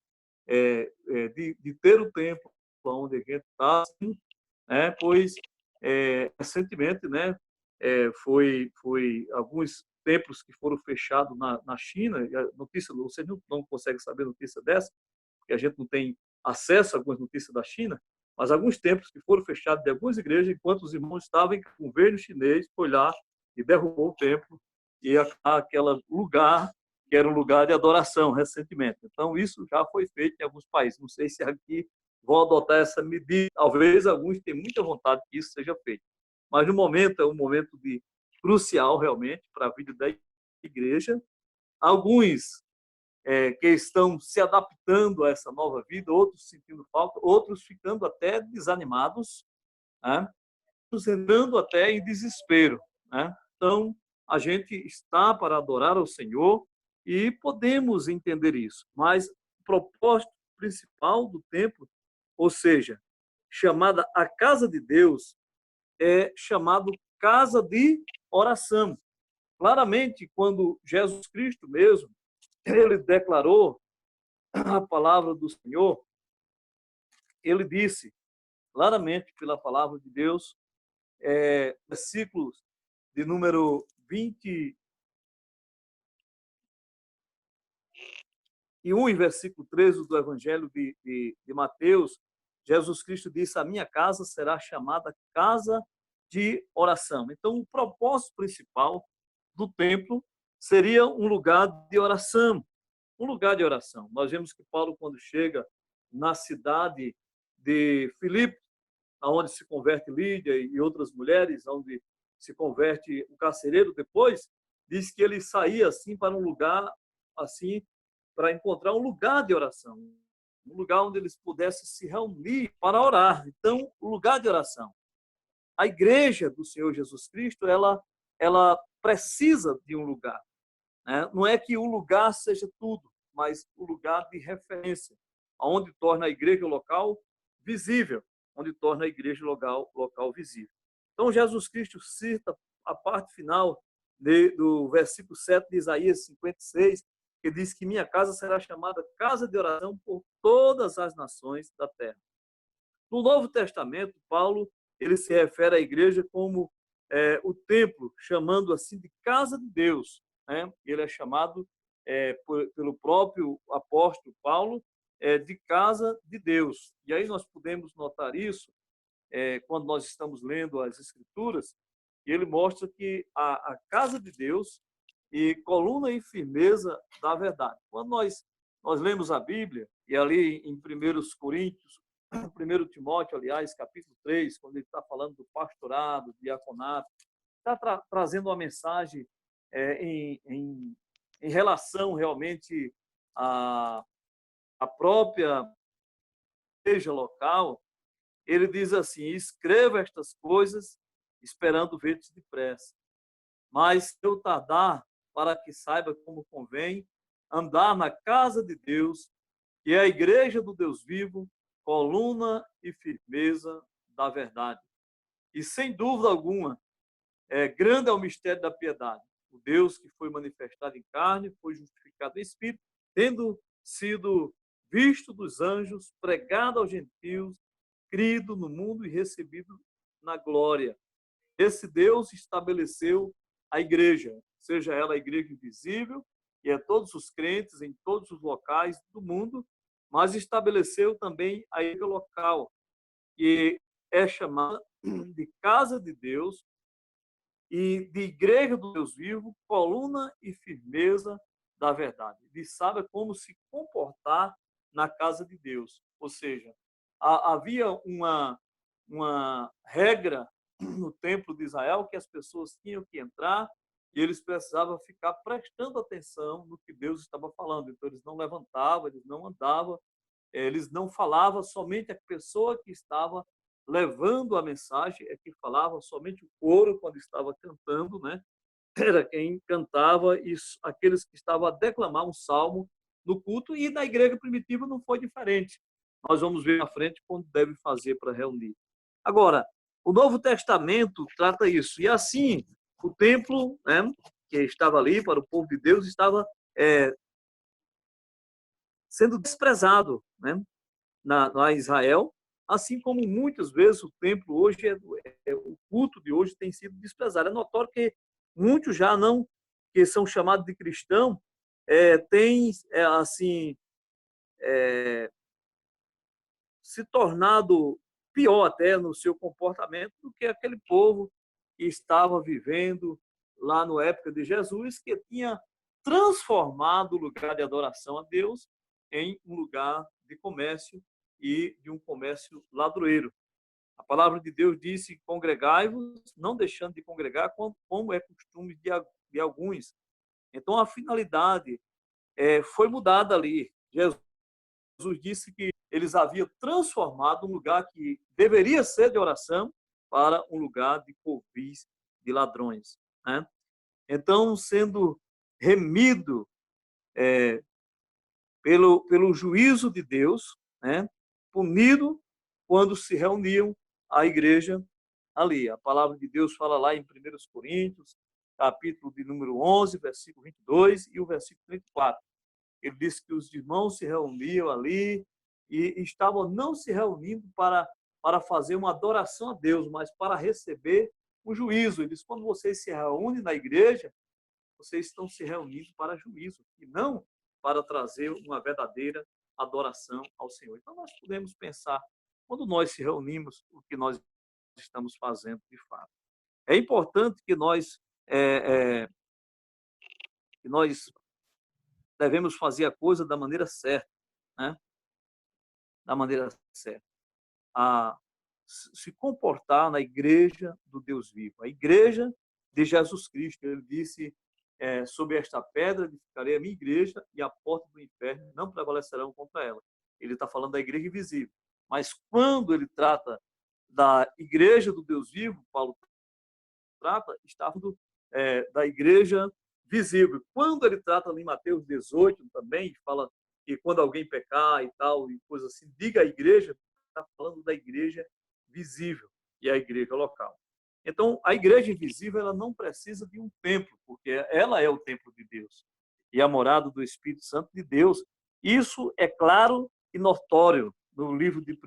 de ter o tempo onde a gente está, pois recentemente, né, foi alguns templos que foram fechados na China. A notícia, você não consegue saber notícia dessa, porque a gente não tem acesso a algumas notícias da China, mas alguns templos que foram fechados de algumas igrejas, enquanto os irmãos estavam em governo chinês, foi lá e derrubou o templo e aquele lugar que era um lugar de adoração recentemente. Então, isso já foi feito em alguns países. Não sei se aqui vão adotar essa medida. Talvez alguns tenham muita vontade que isso seja feito. Mas, no momento, é um momento crucial, realmente, para a vida da igreja. Alguns que estão se adaptando a essa nova vida, outros sentindo falta, outros ficando até desanimados, né? Outros entrando até em desespero, né? Então, a gente está para adorar ao Senhor e podemos entender isso, mas o propósito principal do templo, ou seja, chamada a casa de Deus, é chamado casa de oração. Claramente, quando Jesus Cristo mesmo, ele declarou a palavra do Senhor, ele disse claramente pela palavra de Deus, versículos de número 21 e versículo 13 do Evangelho de Mateus, Jesus Cristo disse: a minha casa será chamada casa de oração. Então, o propósito principal do templo seria um lugar de oração. Um lugar de oração. Nós vemos que Paulo, quando chega na cidade de Filipe, onde se converte Lídia e outras mulheres, onde se converte o carcereiro depois, diz que ele saía assim para um lugar, assim, para encontrar um lugar de oração, um lugar onde eles pudessem se reunir para orar. Então, o lugar de oração. A igreja do Senhor Jesus Cristo, ela precisa de um lugar. Né? Não é que o lugar seja tudo, mas o lugar de referência, onde torna a igreja local visível, onde torna a igreja local visível. Então, Jesus Cristo cita a parte final do versículo 7 de Isaías 56, que diz que minha casa será chamada casa de oração por todas as nações da terra. No Novo Testamento, Paulo ele se refere à igreja como o templo, chamando assim de casa de Deus. Né? Ele é chamado pelo próprio apóstolo Paulo de casa de Deus. E aí nós podemos notar isso quando nós estamos lendo as Escrituras, e ele mostra que a casa de Deus e coluna e firmeza da verdade. Quando nós lemos a Bíblia, e ali em 1 Coríntios, 1 Timóteo, aliás, capítulo 3, quando ele está falando do pastorado, do diaconato, está trazendo uma mensagem em relação realmente à própria igreja local. Ele diz assim: escreva estas coisas esperando ver-te depressa. Mas se eu tardar, para que saiba como convém andar na casa de Deus, que é a igreja do Deus vivo, coluna e firmeza da verdade. E sem dúvida alguma, grande é o mistério da piedade. O Deus que foi manifestado em carne, foi justificado em espírito, tendo sido visto dos anjos, pregado aos gentios, crido no mundo e recebido na glória. Esse Deus estabeleceu a igreja, seja ela a igreja invisível, e é todos os crentes em todos os locais do mundo, mas estabeleceu também a igreja local, que é chamada de casa de Deus e de igreja do Deus vivo, coluna e firmeza da verdade. Ele sabe como se comportar na casa de Deus. Ou seja, havia uma regra no templo de Israel que as pessoas tinham que entrar e eles precisavam ficar prestando atenção no que Deus estava falando. Então, eles não levantavam, eles não andavam, eles não falavam, somente a pessoa que estava levando a mensagem é que falava, somente o coro, quando estava cantando, né? Era quem cantava, e aqueles que estavam a declamar um salmo no culto, e na igreja primitiva não foi diferente. Nós vamos ver à frente como deve fazer para reunir. Agora, o Novo Testamento trata isso. E assim, o templo, né, que estava ali para o povo de Deus, estava sendo desprezado, né, na Israel, assim como muitas vezes o templo hoje, o culto de hoje tem sido desprezado. É notório que muitos já não, que são chamados de cristão, têm, assim, se tornado pior até no seu comportamento do que aquele povo que estava vivendo lá na época de Jesus, que tinha transformado o lugar de adoração a Deus em um lugar de comércio e de um comércio ladroeiro. A palavra de Deus disse: congregai-vos, não deixando de congregar, como é costume de alguns. Então, a finalidade foi mudada ali. Jesus disse que eles haviam transformado um lugar que deveria ser de oração para um lugar de covis de ladrões. Né? Então, sendo remido pelo juízo de Deus, né? Punido quando se reuniam a igreja ali. A palavra de Deus fala lá em 1 Coríntios, capítulo de número 11, versículo 22 e o versículo 34. Ele diz que os irmãos se reuniam ali e estavam não se reunindo para fazer uma adoração a Deus, mas para receber o juízo. Ele diz: quando vocês se reúnem na igreja, vocês estão se reunindo para juízo e não para trazer uma verdadeira adoração ao Senhor. Então, nós podemos pensar quando nós se reunimos, o que nós estamos fazendo de fato. É importante que nós devemos fazer a coisa da maneira certa, né? Da maneira certa. Se comportar na igreja do Deus vivo, a igreja de Jesus Cristo. Ele disse, sobre esta pedra edificarei a minha igreja e a porta do inferno não prevalecerão contra ela. Ele está falando da igreja invisível. Mas quando ele trata da igreja do Deus vivo, Paulo está falando da igreja visível. Quando ele trata ali em Mateus 18 também, fala que quando alguém pecar e tal, e coisa assim, diga à igreja, está falando da igreja visível e a igreja local. Então, a igreja invisível, ela não precisa de um templo, porque ela é o templo de Deus e a morada do Espírito Santo de Deus. Isso é claro e notório no livro de 1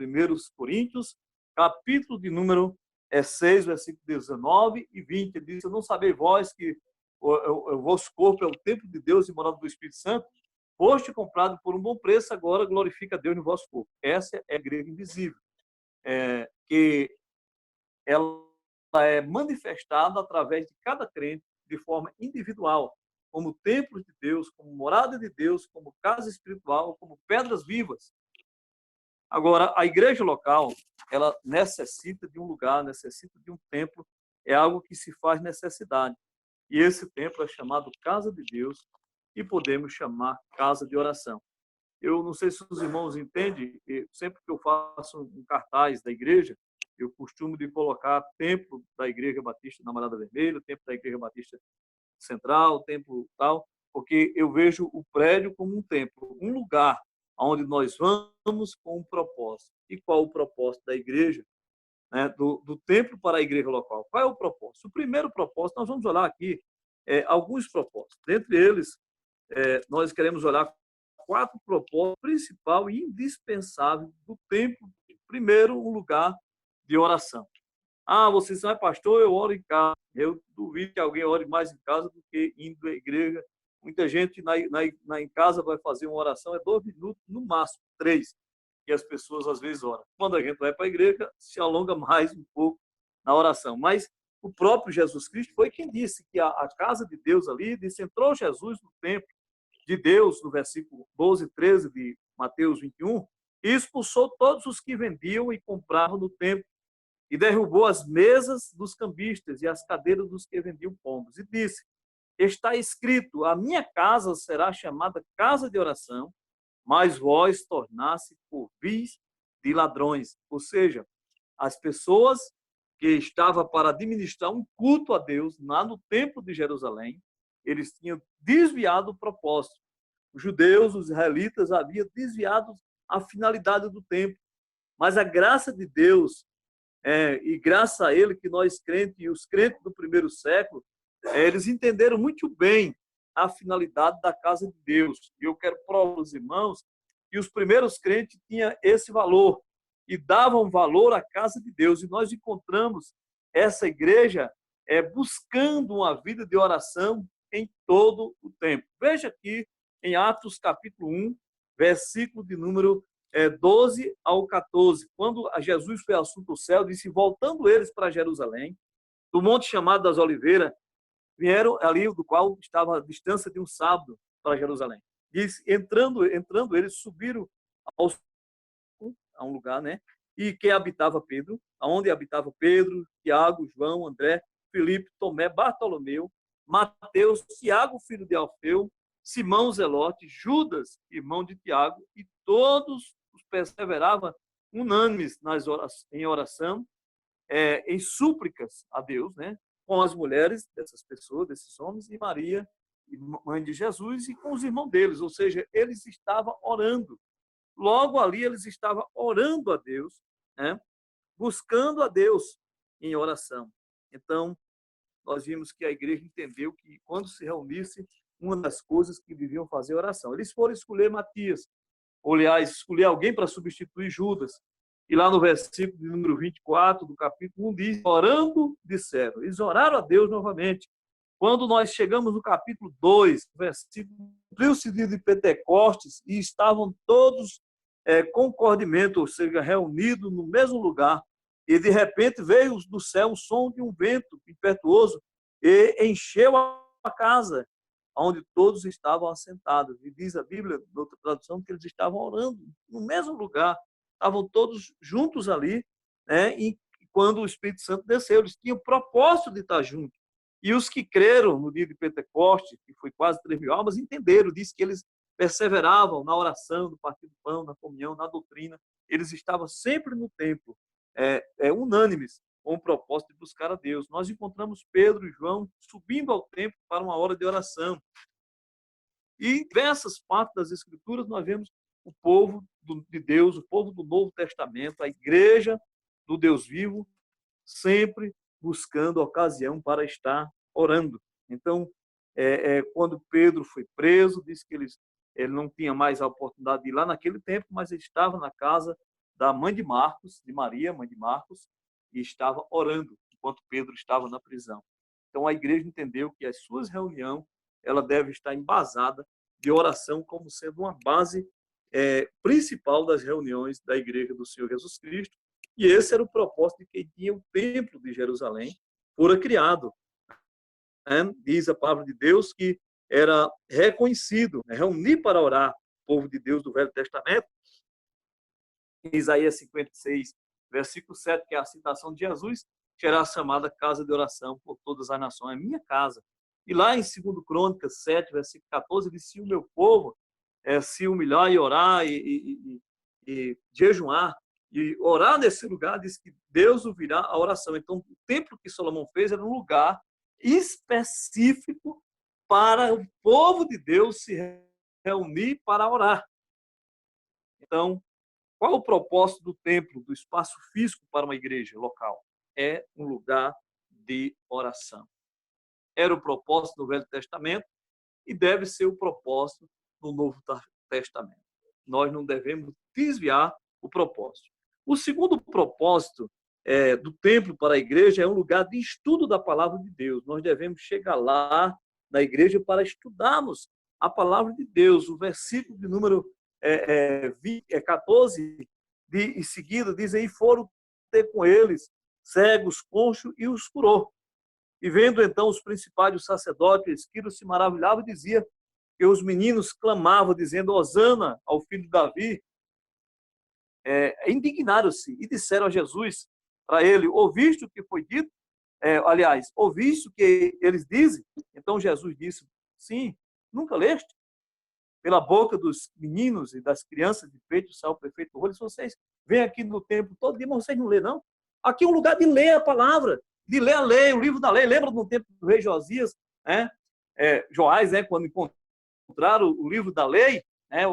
Coríntios, capítulo de número 6, versículo 19 e 20. Ele diz, não sabeis vós que o vosso corpo é o templo de Deus e morada do Espírito Santo? Foste comprado por um bom preço, agora glorifica Deus no vosso corpo. Essa é a igreja invisível, que ela é manifestada através de cada crente de forma individual, como templo de Deus, como morada de Deus, como casa espiritual, como pedras vivas. Agora, a igreja local, ela necessita de um lugar, necessita de um templo, é algo que se faz necessidade. E esse templo é chamado Casa de Deus e podemos chamar Casa de Oração. Eu não sei se os irmãos entendem, sempre que eu faço um cartaz da igreja, eu costumo de colocar templo da Igreja Batista na Namorada Vermelha, templo da Igreja Batista Central, templo tal, porque eu vejo o prédio como um templo, um lugar onde nós vamos com um propósito. E qual o propósito da igreja? Né? Do templo para a igreja local. Qual é o propósito? O primeiro propósito, nós vamos olhar aqui alguns propósitos. Dentre eles, nós queremos olhar 4 propósitos principais e indispensáveis do templo. Primeiro, um lugar de oração. Você sabe, pastor, eu oro em casa. Eu duvido que alguém ore mais em casa do que indo à igreja. Muita gente em casa vai fazer uma oração, 2 minutos, no máximo 3, que as pessoas às vezes oram. Quando a gente vai para a igreja, se alonga mais um pouco na oração. Mas o próprio Jesus Cristo foi quem disse que a casa de Deus ali, disse, entrou Jesus no templo de Deus, no versículo 12 e 13 de Mateus 21, e expulsou todos os que vendiam e compravam no templo, e derrubou as mesas dos cambistas e as cadeiras dos que vendiam pombos, e disse, está escrito, a minha casa será chamada casa de oração, mas vós tornaste covis de ladrões. Ou seja, as pessoas que estavam para administrar um culto a Deus lá no templo de Jerusalém, eles tinham desviado o propósito. Os judeus, os israelitas, haviam desviado a finalidade do templo. Mas a graça de Deus, e graças a ele que nós crentes e os crentes do primeiro século, eles entenderam muito bem a finalidade da casa de Deus. E eu quero provar aos irmãos que os primeiros crentes tinham esse valor e davam valor à casa de Deus. E nós encontramos essa igreja buscando uma vida de oração em todo o tempo. Veja aqui em Atos capítulo 1, versículo de número 12 ao 14. Quando Jesus foi assunto ao céu, disse, voltando eles para Jerusalém, do monte chamado das Oliveiras, vieram ali, do qual estava a distância de um sábado para Jerusalém. Diz, entrando eles, subiram a um lugar, né? E que habitava Pedro, aonde habitava Pedro, Tiago, João, André, Filipe, Tomé, Bartolomeu, Mateus, Tiago, filho de Alfeu, Simão Zelote, Judas, irmão de Tiago, e todos os perseveravam unânimes em oração, em súplicas a Deus, né? Com as mulheres dessas pessoas, desses homens, e Maria, mãe de Jesus, e com os irmãos deles, ou seja, eles estavam orando. Logo ali eles estavam orando a Deus, né? Buscando a Deus em oração. Então, nós vimos que a igreja entendeu que quando se reunisse, uma das coisas que deviam fazer oração. Eles foram escolher Matias, ou aliás, escolher alguém para substituir Judas. E lá no versículo de número 24 do capítulo 1 diz, orando, disseram. Eles oraram a Deus novamente. Quando nós chegamos no capítulo 2, versículo, cumpriu-se o dia de Pentecostes e estavam todos concordemente, ou seja, reunido no mesmo lugar, e de repente veio do céu o som de um vento impetuoso e encheu a casa onde todos estavam assentados. E diz a Bíblia, em outra tradução, que eles estavam orando no mesmo lugar, estavam todos juntos ali, né? E quando o Espírito Santo desceu, eles tinham o propósito de estar juntos. E os que creram no dia de Pentecostes, que foi quase 3.000 almas, entenderam, diz que eles perseveravam na oração, no partir do pão, na comunhão, na doutrina. Eles estavam sempre no templo, unânimes, com o propósito de buscar a Deus. Nós encontramos Pedro e João subindo ao templo para uma hora de oração. E em diversas partes das Escrituras nós vemos o povo de Deus, o povo do Novo Testamento, a igreja do Deus vivo, sempre buscando ocasião para estar orando. Então, quando Pedro foi preso, disse que ele não tinha mais a oportunidade de ir lá naquele tempo, mas ele estava na casa da mãe de Marcos, de Maria, mãe de Marcos, e estava orando enquanto Pedro estava na prisão. Então, a igreja entendeu que as suas reuniões ela deve estar embasada de oração como sendo uma base principal das reuniões da igreja do Senhor Jesus Cristo. E esse era o propósito de quem tinha o templo de Jerusalém, fora criado. Diz a palavra de Deus que era reconhecido, reunir para orar o povo de Deus do Velho Testamento. Em Isaías 56, versículo 7, que é a citação de Jesus, será chamada casa de oração por todas as nações, é minha casa. E lá em 2 Crônicas 7, versículo 14, diz: se o meu povo se humilhar e orar e jejuar, e orar nesse lugar, diz que Deus ouvirá a oração. Então, o templo que Salomão fez era um lugar específico para o povo de Deus se reunir para orar. Então, qual o propósito do templo, do espaço físico para uma igreja local? É um lugar de oração. Era o propósito do Velho Testamento e deve ser o propósito do Novo Testamento. Nós não devemos desviar o propósito. O segundo propósito do templo para a igreja é um lugar de estudo da palavra de Deus. Nós devemos chegar lá na igreja para estudarmos a palavra de Deus. O versículo de número 14, em seguida, diz aí: foram ter com eles cegos, conchos, e os curou. E vendo então os principais, os sacerdotes, os escribas se maravilhavam e dizia que os meninos clamavam, dizendo: Hosana ao filho de Davi. Indignaram-se e disseram a Jesus para ele: ouviste o que foi dito? Ouviste o que eles dizem? Então Jesus disse: sim, nunca leste? Pela boca dos meninos e das crianças de peito saiu o perfeito olho. Se vocês vêm aqui no templo todo dia, mas vocês não lêem, não? Aqui é um lugar de ler a palavra, de ler a lei, o livro da lei. Lembra no tempo do rei Josias, Joás, quando encontraram o livro da lei,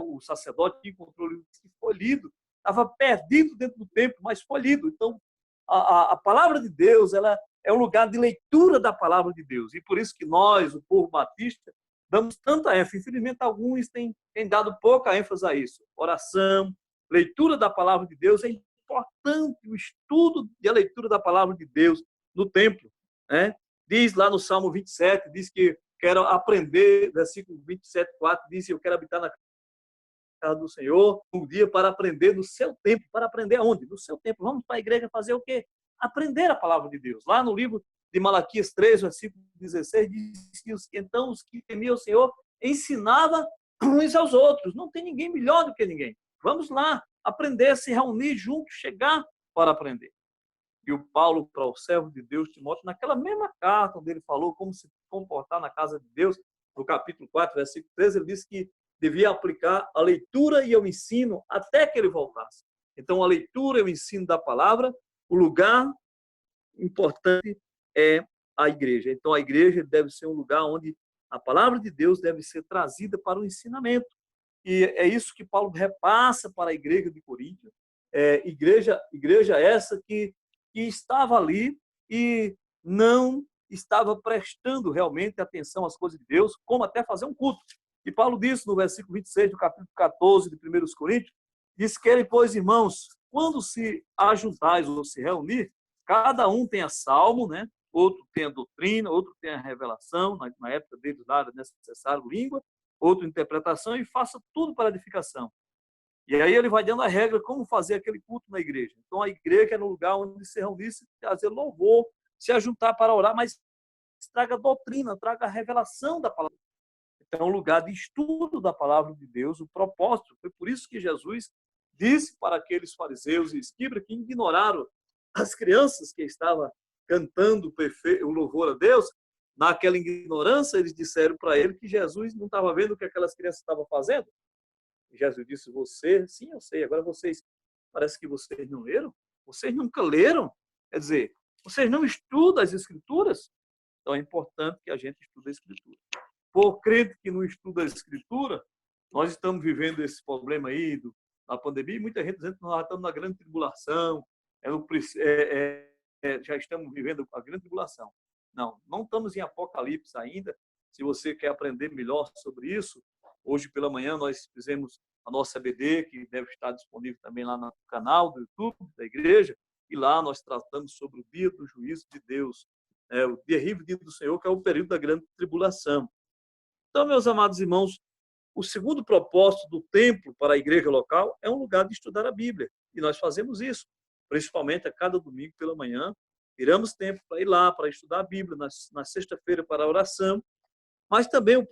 o sacerdote encontrou o livro que foi lido. Estava perdido dentro do templo, mas foi lido. Então, a palavra de Deus, ela é um lugar de leitura da palavra de Deus. E por isso que nós, o povo batista, damos tanta ênfase. Infelizmente, alguns têm dado pouca ênfase a isso. Oração, leitura da palavra de Deus. É importante o estudo e a leitura da palavra de Deus no templo. Diz lá no Salmo 27, diz que quero aprender, versículo 27, 4, diz: eu quero habitar na casa do Senhor um dia para aprender no seu tempo. Para aprender aonde? No seu tempo. Vamos para a igreja fazer o quê? Aprender a palavra de Deus. Lá no livro de Malaquias 3, versículo 16, diz que então os que temiam o Senhor ensinavam uns aos outros. Não tem ninguém melhor do que ninguém. Vamos lá, aprender, se reunir juntos, chegar para aprender. E o Paulo, para o servo de Deus, Timóteo, naquela mesma carta onde ele falou como se comportar na casa de Deus, no capítulo 4, versículo 13, ele disse que devia aplicar a leitura e o ensino até que ele voltasse. Então, a leitura e o ensino da palavra, o lugar importante é a igreja. Então, a igreja deve ser um lugar onde a palavra de Deus deve ser trazida para o ensinamento. E é isso que Paulo repassa para a igreja de Coríntio. Igreja essa que estava ali e não estava prestando realmente atenção às coisas de Deus, como até fazer um culto. E Paulo disse no versículo 26 do capítulo 14 de 1 Coríntios, diz: querem, pois, irmãos, quando se ajuntais ou se reunir, cada um tem a salmo, outro tem a doutrina, outro tem a revelação, na época deles lá era necessário língua, outro interpretação, e faça tudo para edificação. E aí ele vai dando a regra como fazer aquele culto na igreja. Então a igreja é no lugar onde se reunir, se trazer louvor, se ajuntar para orar, mas traga doutrina, traga a revelação da palavra. Então é um lugar de estudo da palavra de Deus, o propósito. Foi por isso que Jesus disse para aqueles fariseus e escribas que ignoraram as crianças que estavam cantando o louvor a Deus. Naquela ignorância, eles disseram para ele que Jesus não estava vendo o que aquelas crianças estavam fazendo. E Jesus disse, você, sim, eu sei, agora vocês, parece que vocês não leram, vocês nunca leram, quer dizer, vocês não estudam as Escrituras, então é importante que a gente estude a Escritura. Por crente que não estuda a Escritura, nós estamos vivendo esse problema aí da pandemia, e muita gente dizendo que nós estamos na grande tribulação, já estamos vivendo a grande tribulação. Não estamos em Apocalipse ainda. Se você quer aprender melhor sobre isso, hoje pela manhã nós fizemos a nossa EBD, que deve estar disponível também lá no canal do YouTube da igreja, e lá nós tratamos sobre o dia do juízo de Deus, o terrível dia do Senhor, que é o período da grande tribulação. Então, meus amados irmãos, o segundo propósito do templo para a igreja local é um lugar de estudar a Bíblia, e nós fazemos isso, principalmente a cada domingo pela manhã, tiramos tempo para ir lá, para estudar a Bíblia, na sexta-feira para a oração, mas também o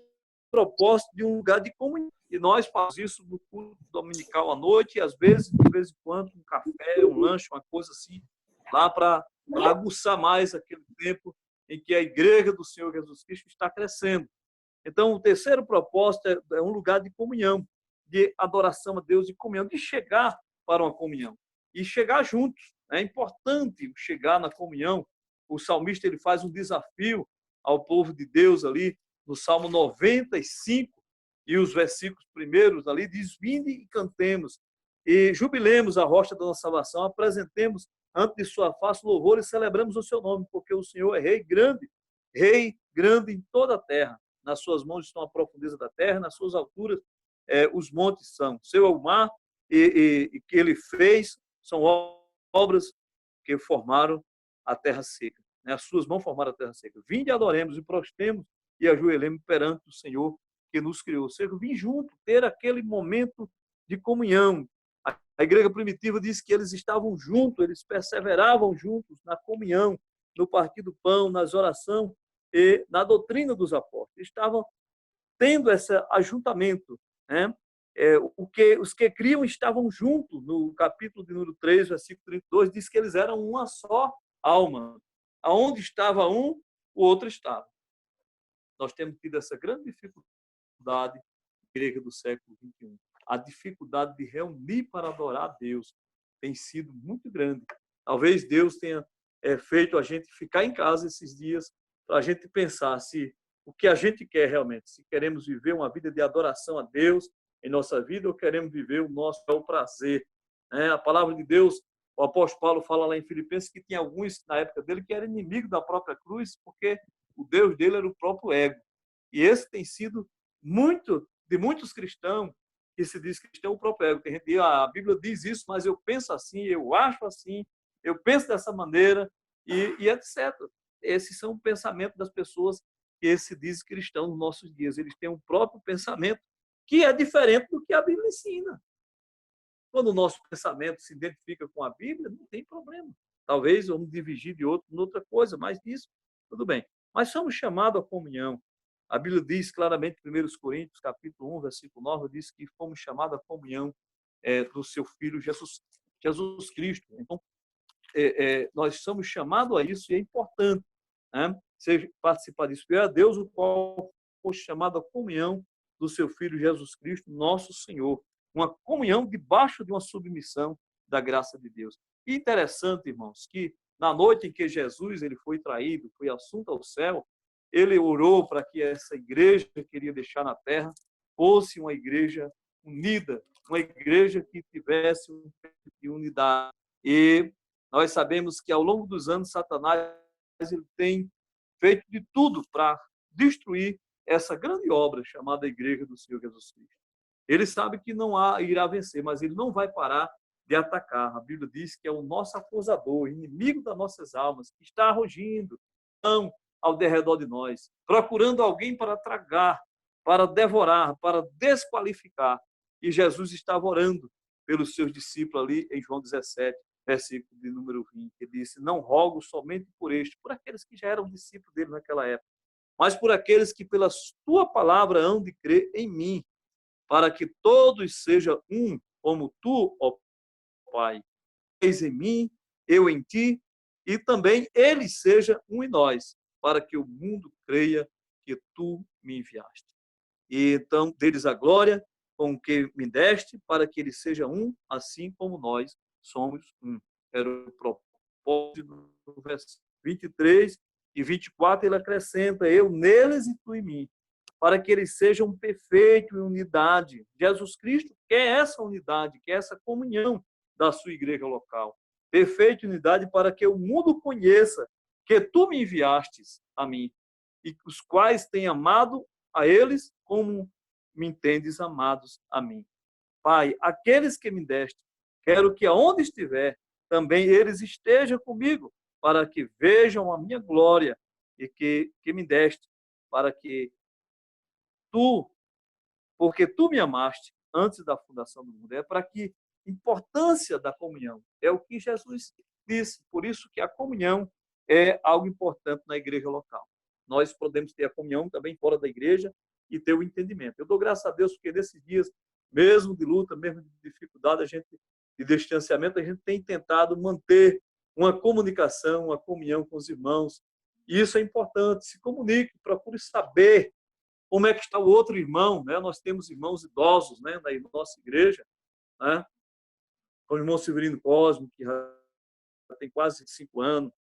propósito de um lugar de comunhão. E nós fazemos isso no culto dominical à noite, e às vezes, de vez em quando, um café, um lanche, uma coisa assim, lá para aguçar mais aquele tempo em que a igreja do Senhor Jesus Cristo está crescendo. Então, o terceiro propósito é um lugar de comunhão, de adoração a Deus, de comunhão, de chegar para uma comunhão e chegar juntos. É importante chegar na comunhão. O salmista ele faz um desafio ao povo de Deus ali no Salmo 95 e os versículos primeiros ali diz: vinde e cantemos e jubilemos a rocha da nossa salvação, apresentemos ante de sua face louvor e celebramos o seu nome, porque o Senhor é rei grande em toda a terra. Nas suas mãos estão a profundeza da terra, nas suas alturas os montes são. Seu é o mar e que ele fez são obras que formaram a terra seca. As suas mãos formaram a terra seca. Vinde, adoremos e prostemos e ajoelhemos perante o Senhor que nos criou. Ou seja, vim junto, ter aquele momento de comunhão. A igreja primitiva diz que eles estavam juntos, eles perseveravam juntos na comunhão, no partir do pão, nas orações e na doutrina dos apóstolos. Estavam tendo esse ajuntamento, né? Os que criam estavam juntos. No capítulo de número 3, versículo 32, diz que eles eram uma só alma. Aonde estava um, o outro estava. Nós temos tido essa grande dificuldade na igreja do século XXI. A dificuldade de reunir para adorar a Deus tem sido muito grande. Talvez Deus tenha feito a gente ficar em casa esses dias para a gente pensar se o que a gente quer realmente, se queremos viver uma vida de adoração a Deus em nossa vida ou queremos viver o nosso prazer. A palavra de Deus, o apóstolo Paulo fala lá em Filipenses que tinha alguns na época dele que eram inimigos da própria cruz porque o Deus dele era o próprio ego. E esse tem sido de muitos cristãos que se diz cristão, o próprio ego. Tem gente que diz, a Bíblia diz isso, mas eu penso assim, eu acho assim, eu penso dessa maneira e etc. Esses são os pensamentos das pessoas que se dizem cristãos nos nossos dias. Eles têm um próprio pensamento que é diferente do que a Bíblia ensina. Quando o nosso pensamento se identifica com a Bíblia, não tem problema. Talvez vamos divergir de outra coisa, mas disso, tudo bem. Mas somos chamados à comunhão. A Bíblia diz claramente, em 1 Coríntios, capítulo 1, versículo 9, diz que fomos chamados à comunhão do seu Filho Jesus Cristo. Então, nós somos chamados a isso e é importante, né? Participar disso. É a Deus o qual foi chamado à comunhão do seu Filho Jesus Cristo, nosso Senhor. Uma comunhão debaixo de uma submissão da graça de Deus. E interessante, irmãos, que na noite em que Jesus ele foi traído, foi assunto ao céu, ele orou para que essa igreja que queria deixar na terra fosse uma igreja unida, uma igreja que tivesse unidade. E nós sabemos que ao longo dos anos Satanás ele tem feito de tudo para destruir essa grande obra chamada Igreja do Senhor Jesus Cristo. Ele sabe que não irá vencer, mas ele não vai parar de atacar. A Bíblia diz que é o nosso acusador, inimigo das nossas almas, que está rugindo ao derredor de nós, procurando alguém para tragar, para devorar, para desqualificar. E Jesus estava orando pelos seus discípulos ali em João 17, versículo de número 20. Ele disse: não rogo somente por este, por aqueles que já eram discípulos dele naquela época, mas por aqueles que pela tua palavra hão de crer em mim, para que todos sejam um, como tu, ó Pai, és em mim, eu em ti, e também eles sejam um em nós, para que o mundo creia que tu me enviaste. E então, deles a glória com que me deste, para que eles sejam um, assim como nós somos um. Era o propósito do versículo 23 e 24, ele acrescenta: eu neles e tu em mim, para que eles sejam perfeitos em unidade. Jesus Cristo quer essa unidade, quer essa comunhão da sua igreja local. Perfeita unidade para que o mundo conheça que tu me enviastes a mim, e os quais têm amado a eles como me entendes amados a mim. Pai, aqueles que me deste, quero que aonde estiver, também eles estejam comigo, para que vejam a minha glória e que me deste, para que tu, porque tu me amaste antes da fundação do mundo. É para que importância da comunhão, é o que Jesus disse. Por isso que a comunhão é algo importante na igreja local. Nós podemos ter a comunhão também fora da igreja e ter o entendimento. Eu dou graças a Deus porque nesses dias, mesmo de luta, mesmo de dificuldade, de distanciamento, a gente tem tentado manter uma comunicação, uma comunhão com os irmãos. E isso é importante. Se comunique, procure saber como é que está o outro irmão, né? Nós temos irmãos idosos, né, na nossa igreja, né? O irmão Severino Cosme, que já tem quase 5 anos,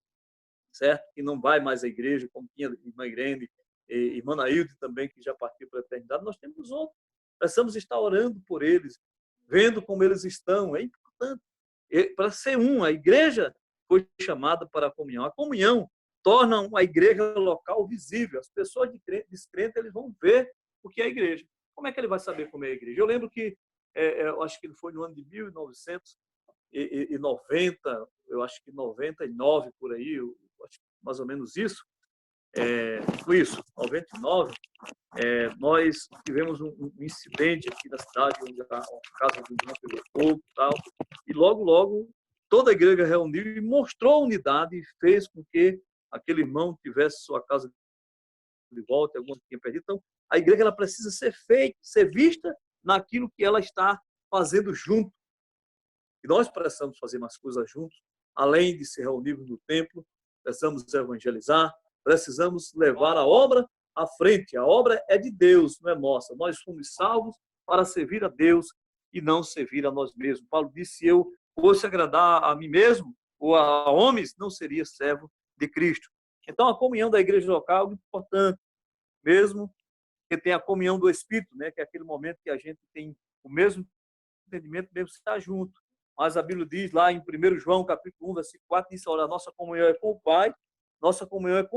certo? Que não vai mais à igreja, como tinha a irmã Irene, e irmã Nailde também, que já partiu para a eternidade. Nós temos outros. Precisamos estar orando por eles, vendo como eles estão. É importante. Para ser um, a igreja foi chamada para a comunhão. A comunhão torna uma igreja local visível. As pessoas descrentes, eles vão ver o que é a igreja. Como é que ele vai saber como é a igreja? Eu lembro que, eu acho que foi no ano de 1990, eu acho que 99 por aí, eu acho mais ou menos isso. Foi isso, 99. Nós tivemos um incidente aqui na cidade, onde a casa do irmão pegou fogo e tal, e logo toda a igreja reuniu e mostrou a unidade e fez com que aquele irmão tivesse sua casa de volta, algum tinha perdido. Então, a igreja ela precisa ser feita, ser vista naquilo que ela está fazendo junto. E nós precisamos fazer mais coisas juntos, além de se reunirmos no templo, precisamos evangelizar, precisamos levar a obra à frente. A obra é de Deus, não é nossa. Nós fomos salvos para servir a Deus e não servir a nós mesmos. Paulo disse: se eu fosse agradar a mim mesmo ou a homens, não seria servo de Cristo. Então, a comunhão da igreja local é importante, mesmo que tenha a comunhão do Espírito, né? Que é aquele momento que a gente tem o mesmo entendimento, mesmo estar junto. Mas a Bíblia diz lá em 1 João, capítulo 1, versículo 4, diz: olha, a nossa comunhão é com o Pai, nossa comunhão é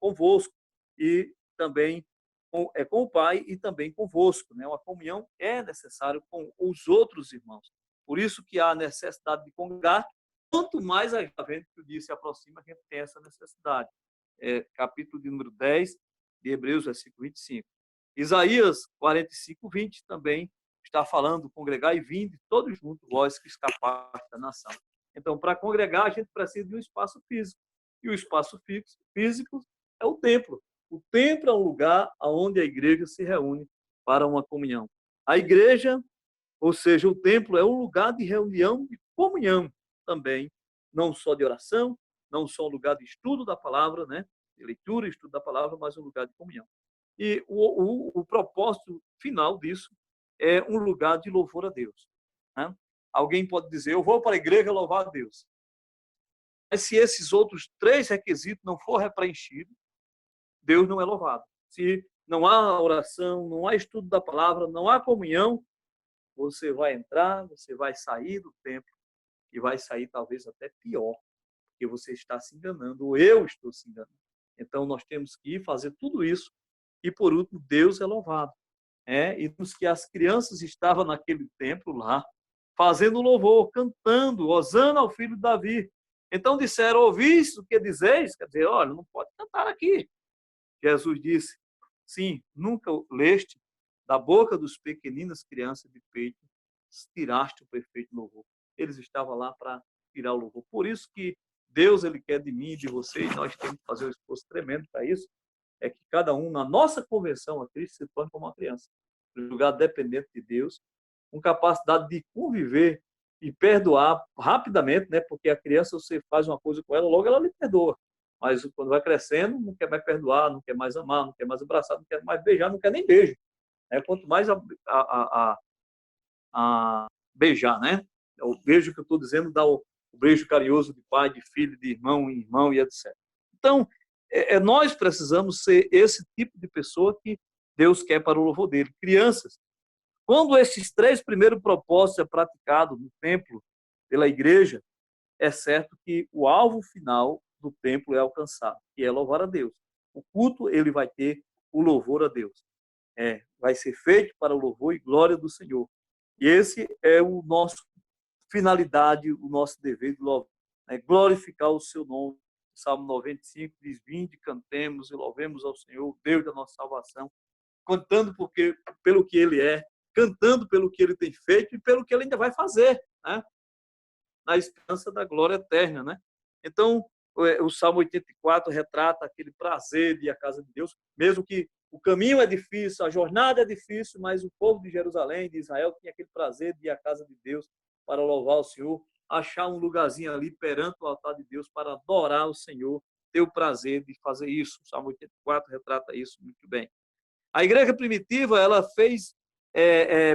convosco, e também com o Pai e também convosco. Né? Uma comunhão é necessária com os outros irmãos. Por isso que há necessidade de congregar. Quanto mais a gente, que o dia se aproxima, a gente tem essa necessidade. Capítulo de número 10 de Hebreus, versículo 25. Isaías 45, 20 também está falando: congregar e vinde todos juntos, vós que escapaste da nação. Então, para congregar, a gente precisa de um espaço físico. E o espaço físico é o templo. O templo é um lugar onde a igreja se reúne para uma comunhão. A igreja, ou seja, o templo, é um lugar de reunião e comunhão também, não só de oração, não só um lugar de estudo da palavra, né? De leitura e estudo da palavra, mas um lugar de comunhão. E o propósito final disso é um lugar de louvor a Deus. Né? Alguém pode dizer: eu vou para a igreja louvar a Deus. Mas se esses outros 3 requisitos não forem preenchidos, Deus não é louvado. Se não há oração, não há estudo da palavra, não há comunhão, você vai entrar, você vai sair do templo e vai sair talvez até pior, porque você está se enganando, ou eu estou se enganando. Então, nós temos que ir fazer tudo isso. E, por último, Deus é louvado. E dos que as crianças estavam naquele templo lá, fazendo louvor, cantando, hosana ao filho de Davi. Então disseram: ouvis o que dizeis? Quer dizer, olha, não pode cantar aqui. Jesus disse: sim, nunca leste da boca dos pequeninas crianças de peito tiraste o perfeito louvor. Eles estavam lá para tirar o louvor. Por isso que Deus, ele quer de mim e de você, e nós temos que fazer um esforço tremendo para isso, é que cada um, na nossa conversão a Cristo, se torne como uma criança, um lugar dependente de Deus, com capacidade de conviver e perdoar rapidamente, né? Porque a criança, você faz uma coisa com ela, logo ela lhe perdoa. Mas quando vai crescendo, não quer mais perdoar, não quer mais amar, não quer mais abraçar, não quer mais beijar, não quer nem beijo. Quanto mais a beijar, né? O beijo que eu estou dizendo dá o beijo carinhoso de pai, de filho, de irmão, irmão e etc. Então, nós precisamos ser esse tipo de pessoa que Deus quer para o louvor dele. Crianças, quando esses 3 primeiros propósitos é praticado no templo, pela igreja, é certo que o alvo final do templo é alcançado, que é louvar a Deus. O culto, ele vai ter o louvor a Deus. Vai ser feito para o louvor e glória do Senhor. E esse é o nosso finalidade, o nosso dever de louvar, glorificar o seu nome. O Salmo 95 diz: vinde, cantemos e louvemos ao Senhor, Deus da nossa salvação, cantando pelo que ele é, cantando pelo que ele tem feito e pelo que ele ainda vai fazer, né? Na esperança da glória eterna, né? Então, o Salmo 84 retrata aquele prazer de ir à casa de Deus, mesmo que o caminho é difícil, a jornada é difícil, mas o povo de Jerusalém, de Israel, tinha aquele prazer de ir à casa de Deus para louvar o Senhor, achar um lugarzinho ali perante o altar de Deus para adorar o Senhor, ter o prazer de fazer isso. O Salmo 84 retrata isso muito bem. A igreja primitiva, ela fez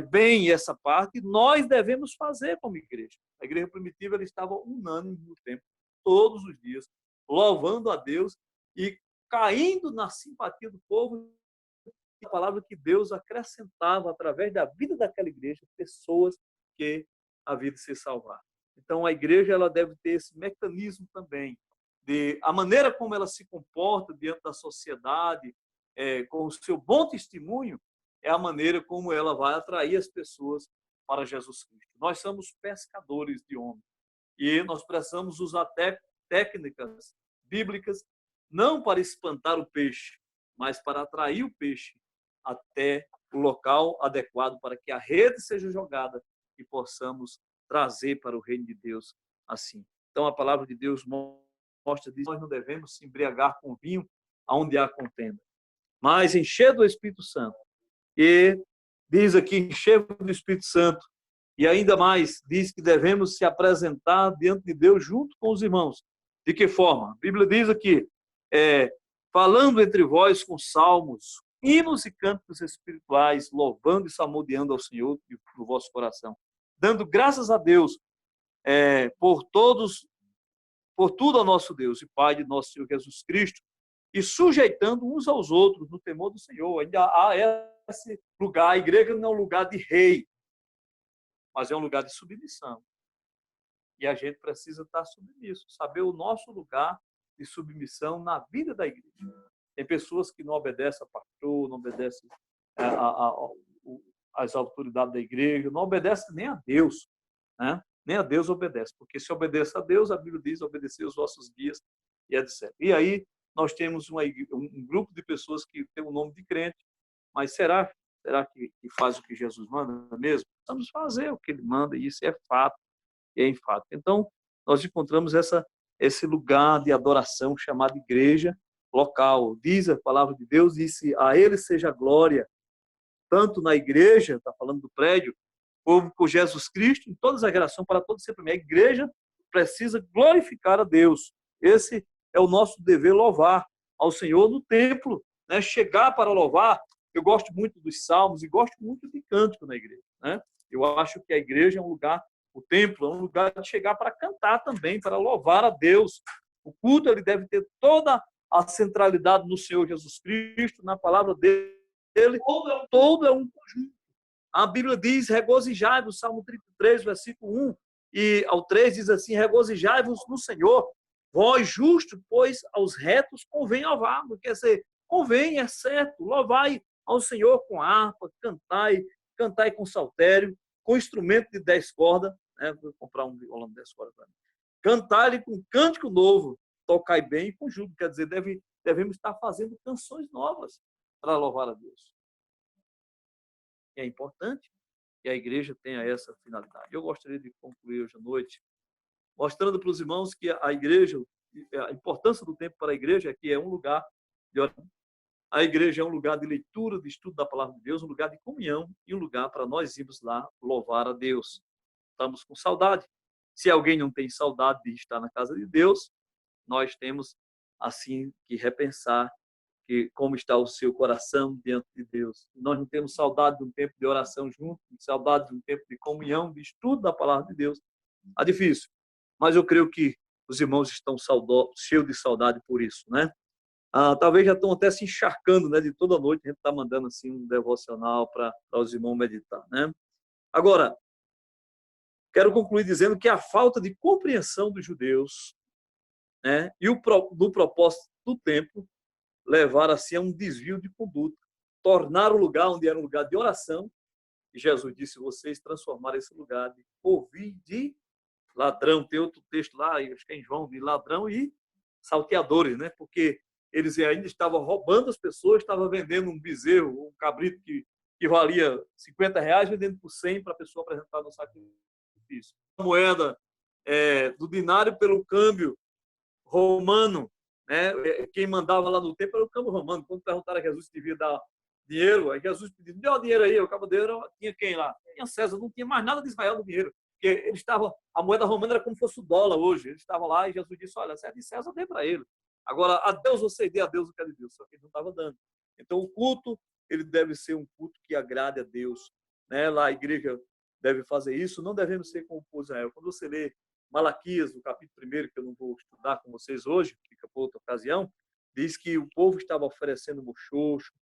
bem essa parte, nós devemos fazer como igreja. A igreja primitiva, ela estava unânime no tempo, todos os dias, louvando a Deus e caindo na simpatia do povo, a palavra que Deus acrescentava através da vida daquela igreja, pessoas que a vida se salvar. Então, a igreja, ela deve ter esse mecanismo também, de a maneira como ela se comporta diante da sociedade, com o seu bom testemunho, é a maneira como ela vai atrair as pessoas para Jesus Cristo. Nós somos pescadores de homens e nós precisamos usar técnicas bíblicas não para espantar o peixe, mas para atrair o peixe até o local adequado para que a rede seja jogada e possamos trazer para o reino de Deus assim. Então, a palavra de Deus mostra que nós não devemos se embriagar com vinho onde há contenda, mas encher do Espírito Santo. E diz aqui, encher do Espírito Santo. E ainda mais, diz que devemos se apresentar diante de Deus junto com os irmãos. De que forma? A Bíblia diz aqui, falando entre vós com salmos, hinos e cânticos espirituais, louvando e salmodiando ao Senhor no vosso coração, dando graças a Deus por tudo ao nosso Deus e Pai de nosso Senhor Jesus Cristo, e sujeitando uns aos outros no temor do Senhor. Ainda há esse lugar, a igreja não é um lugar de rei, mas é um lugar de submissão. E a gente precisa estar submisso, saber o nosso lugar de submissão na vida da igreja. Tem pessoas que não obedecem a pastor, não obedecem às autoridades da igreja, não obedecem nem a Deus, né? Nem a Deus obedece, porque se obedece a Deus, a Bíblia diz, obedecer os vossos guias e etc. E aí nós temos um grupo de pessoas que tem o nome de crente, mas será que faz o que Jesus manda mesmo? Vamos fazer o que ele manda, e isso é fato, é em fato. Então, nós encontramos esse lugar de adoração chamado igreja local. Diz a palavra de Deus, disse, a ele seja glória, tanto na igreja, está falando do prédio, como por Jesus Cristo, em todas as gerações, para todos sempre. A igreja precisa glorificar a Deus. Esse é o nosso dever, louvar ao Senhor no templo, né? Chegar para louvar. Eu gosto muito dos salmos e gosto muito de cântico na igreja, né? Eu acho que a igreja é um lugar, o templo é um lugar de chegar para cantar também, para louvar a Deus. O culto, ele deve ter toda a centralidade no Senhor Jesus Cristo, na palavra dele. Todo é um conjunto. A Bíblia diz, regozijai-vos, Salmo 33, versículo 1 e ao 3 diz assim, regozijai-vos no Senhor, vós justos, pois aos retos convém louvar. Quer dizer, convém, é certo, louvai ao Senhor com harpa, cantai com saltério, com instrumento de 10 cordas, né? Vou comprar um violão de 10 cordas para mim. Cantai com cântico novo, tocai bem e com júbilo. Quer dizer, devemos estar fazendo canções novas para louvar a Deus. É importante. que a igreja tenha essa finalidade. Eu gostaria de concluir hoje à noite mostrando para os irmãos que a igreja, a importância do tempo para a igreja é que é um lugar de oração. A igreja é um lugar de leitura, de estudo da palavra de Deus, um lugar de comunhão e um lugar para nós irmos lá louvar a Deus. Estamos com saudade. Se alguém não tem saudade de estar na casa de Deus, nós temos, assim, que repensar que como está o seu coração diante de Deus. Nós não temos saudade de um tempo de oração junto, saudade de um tempo de comunhão, de estudo da palavra de Deus. É difícil, mas eu creio que os irmãos estão cheios de saudade por isso, né? Talvez já estão até se encharcando, né? De toda noite a gente está mandando assim um devocional para os irmãos meditar, né? Agora, quero concluir dizendo que a falta de compreensão dos judeus, né? E do propósito do templo levar assim a um desvio de conduta, tornar o lugar onde era um lugar de oração, e Jesus disse, vocês transformaram esse lugar de ouvir de ladrão. Tem outro texto lá, acho que é em João, de ladrão e salteadores, né? Porque eles ainda estavam roubando as pessoas, estavam vendendo um bezerro, um cabrito que valia R$50, vendendo por 100 para a pessoa apresentar no sacrifício. A moeda do dinário pelo câmbio romano, né? Quem mandava lá no templo era o câmbio romano. Quando perguntaram a Jesus se devia dar dinheiro, aí Jesus pediu, dê o dinheiro aí. O cabo dele tinha quem lá? Tinha César, não tinha mais nada de Israel no dinheiro. Porque ele estava, a moeda romana era como se fosse o dólar hoje. Ele estava lá e Jesus disse, olha, se é de César, dê para ele. Agora, a Deus você dê a Deus o que é de Deus, só que ele não estava dando. Então, o culto, ele deve ser um culto que agrade a Deus, né? Lá a igreja deve fazer isso, não devemos ser como o povo de Israel. Quando você lê Malaquias, no capítulo 1, que eu não vou estudar com vocês hoje, fica para outra ocasião, diz que o povo estava oferecendo mochocho,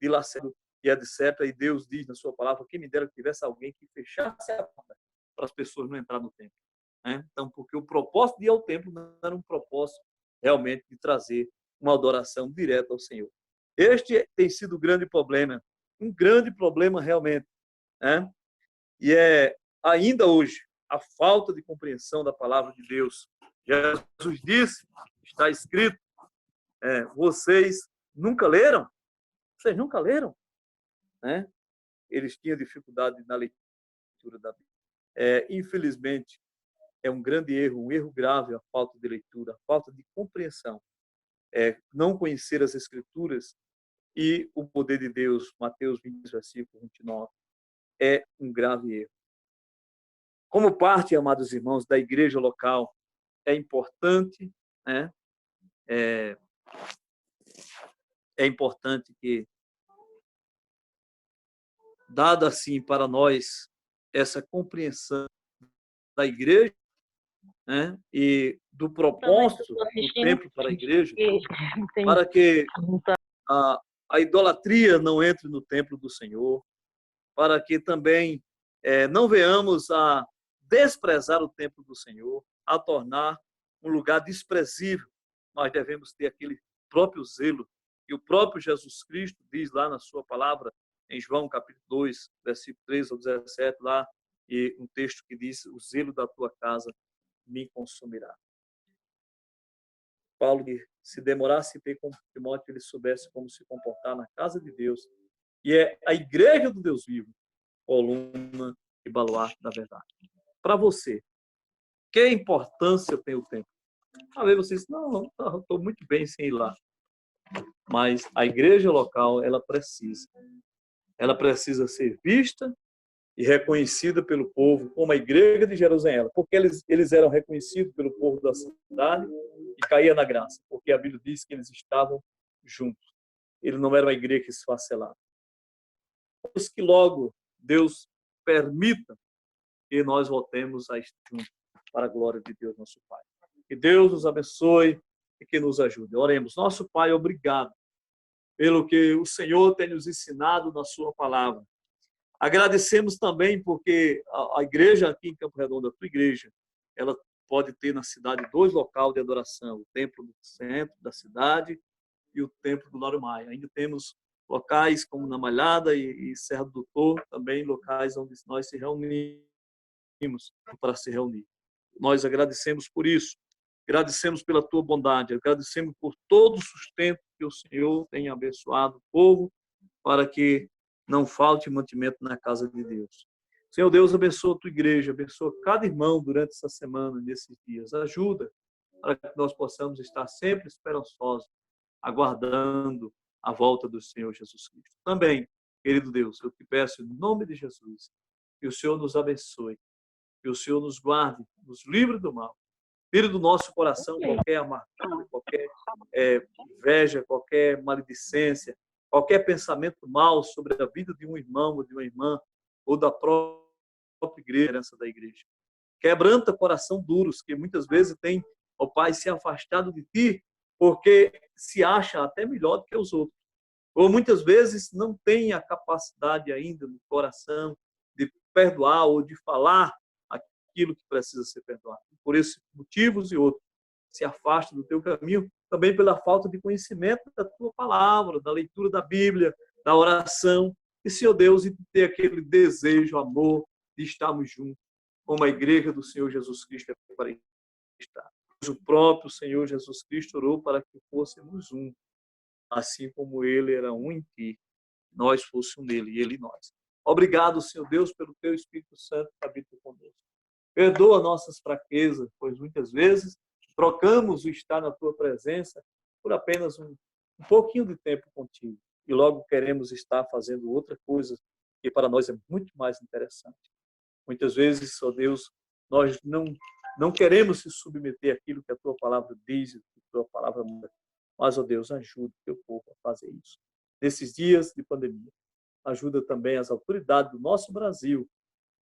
dilacendo e etc. E Deus diz na sua palavra, quem me dera que tivesse alguém que fechasse a porta para as pessoas não entrarem no templo, né? Então, porque o propósito de ir ao templo não era um propósito realmente de trazer uma adoração direta ao Senhor. Este tem sido o grande problema, um grande problema realmente, né? E é ainda hoje a falta de compreensão da palavra de Deus. Jesus disse, está escrito, vocês nunca leram? Vocês nunca leram? Né? Eles tinham dificuldade na leitura da Bíblia. Infelizmente, é um grande erro, um erro grave a falta de leitura, a falta de compreensão. Não conhecer as Escrituras e o poder de Deus, Mateus 20, versículo 29, é um grave erro. Como parte, amados irmãos, da igreja local, é importante, né? É importante que, dada assim para nós essa compreensão da igreja, né? E do propósito do templo para a igreja, para que a idolatria não entre no templo do Senhor, para que também não venhamos a desprezar o templo do Senhor, a tornar um lugar desprezível. Nós devemos ter aquele próprio zelo que o próprio Jesus Cristo diz lá na sua palavra, em João capítulo 2, versículo 13 ao 17, lá, e um texto que diz, o zelo da tua casa me consumirá. Paulo, se demorasse ter com Timóteo, ele soubesse como se comportar na casa de Deus, e é a igreja do Deus vivo, coluna e baluarte da verdade. Para você, que importância tem o templo? Talvez você diz, não, estou muito bem sem ir lá. Mas a igreja local, ela precisa ser vista e reconhecida pelo povo como a igreja de Jerusalém, porque eles eram reconhecidos pelo povo da cidade e caía na graça, porque a Bíblia diz que eles estavam juntos. Eles não eram uma igreja que se esfacelava. Que logo Deus permita que nós voltemos a estar juntos para a glória de Deus, nosso Pai. Que Deus nos abençoe e que nos ajude. Oremos. Nosso Pai, obrigado pelo que o Senhor tem nos ensinado na sua palavra. Agradecemos também porque a igreja aqui em Campo Redondo, a tua igreja, ela pode ter na cidade 2 locais de adoração, o templo do centro da cidade e o templo do Lário Maia. Ainda temos locais como na Malhada e Serra do Doutor, também locais onde nós se reunimos para se reunir. Nós agradecemos por isso, agradecemos pela tua bondade, agradecemos por todo o sustento que o Senhor tem abençoado o povo, para que não falte mantimento na casa de Deus. Senhor Deus, abençoa a tua igreja, abençoa cada irmão durante essa semana, nesses dias. Ajuda para que nós possamos estar sempre esperançosos, aguardando a volta do Senhor Jesus Cristo. Também, querido Deus, eu te peço em nome de Jesus, que o Senhor nos abençoe, que o Senhor nos guarde, nos livre do mal. Tire do nosso coração qualquer amargura, qualquer inveja, qualquer maledicência, qualquer pensamento mal sobre a vida de um irmão ou de uma irmã, ou da própria igreja, herança da igreja. Quebranta coração duros, que muitas vezes tem, ó Pai, se afastado de ti, porque se acha até melhor do que os outros. Ou muitas vezes não tem a capacidade ainda no coração de perdoar ou de falar aquilo que precisa ser perdoado. Por esses motivos e outros, se afasta do teu caminho, também pela falta de conhecimento da tua palavra, da leitura da Bíblia, da oração, e, Senhor Deus, e ter aquele desejo, amor, de estarmos juntos, como a igreja do Senhor Jesus Cristo é para estar. O próprio Senhor Jesus Cristo orou para que fôssemos um, assim como ele era um em ti, nós fôssemos nele e ele em nós. Obrigado, Senhor Deus, pelo teu Espírito Santo que habita conosco. Perdoa nossas fraquezas, pois muitas vezes trocamos o estar na tua presença por apenas um pouquinho de tempo contigo. E logo queremos estar fazendo outra coisa que para nós é muito mais interessante. Muitas vezes, ó Deus, nós não queremos se submeter àquilo que a tua palavra diz, que a tua palavra manda. Mas, ó Deus, ajuda o teu povo a fazer isso. Nesses dias de pandemia, ajuda também as autoridades do nosso Brasil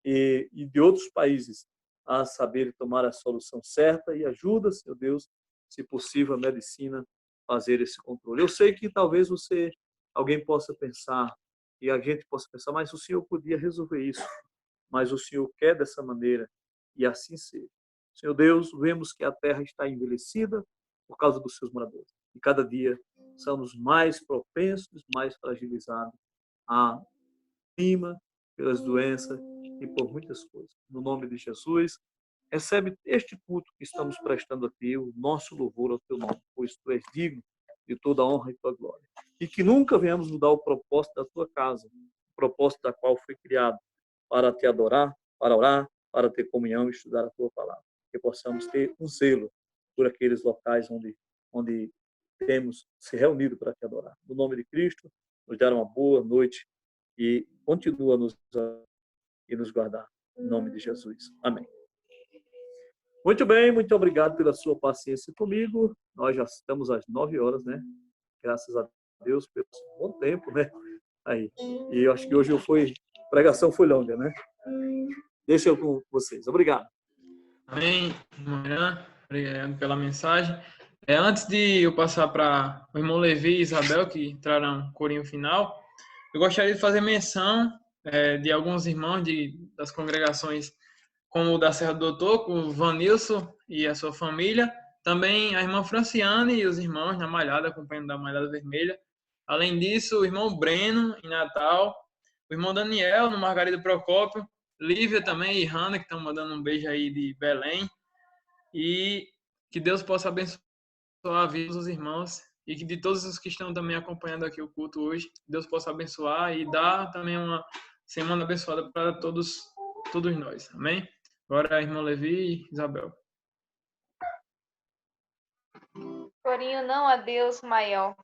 e de outros países a saber tomar a solução certa e ajuda, Senhor Deus, se possível, a medicina fazer esse controle. Eu sei que talvez alguém possa pensar, e a gente possa pensar, mas o Senhor podia resolver isso, mas o Senhor quer dessa maneira, e assim seja. Senhor Deus, vemos que a terra está envelhecida por causa dos seus moradores, e cada dia somos mais propensos, mais fragilizados a clima, pelas doenças e por muitas coisas. No nome de Jesus, recebe este culto que estamos prestando a Ti, o nosso louvor ao Teu nome, pois Tu és digno de toda a honra e Tua glória. E que nunca venhamos mudar o propósito da Tua casa, o propósito da qual foi criado, para Te adorar, para orar, para ter comunhão e estudar a Tua palavra. Que possamos ter um zelo por aqueles locais onde temos se reunido para Te adorar. No nome de Cristo, nos dar uma boa noite e continua nos guardar. Em nome de Jesus. Amém. Muito bem, muito obrigado pela sua paciência comigo. Nós já estamos às 9 horas, né? Graças a Deus pelo bom tempo, né? Aí. E eu acho que hoje a pregação foi longa, né? Deixa eu com vocês. Obrigado. Amém, irmã. Obrigado pela mensagem. Antes de eu passar para o irmão Levi e Isabel, que entrarão no corinho final, eu gostaria de fazer menção de alguns irmãos das congregações, como o da Serra do Doutor, com o Vanilson e a sua família, também a irmã Franciane e os irmãos na Malhada, acompanhando da Malhada Vermelha. Além disso, o irmão Breno, em Natal, o irmão Daniel, no Margarida Procópio, Lívia também e Hanna, que estão mandando um beijo aí de Belém. E que Deus possa abençoar a vida dos irmãos e que de todos os que estão também acompanhando aqui o culto hoje, Deus possa abençoar e dar também uma semana abençoada para todos nós. Amém? Agora, irmão Levi e Isabel. Corinho, não há Deus maior.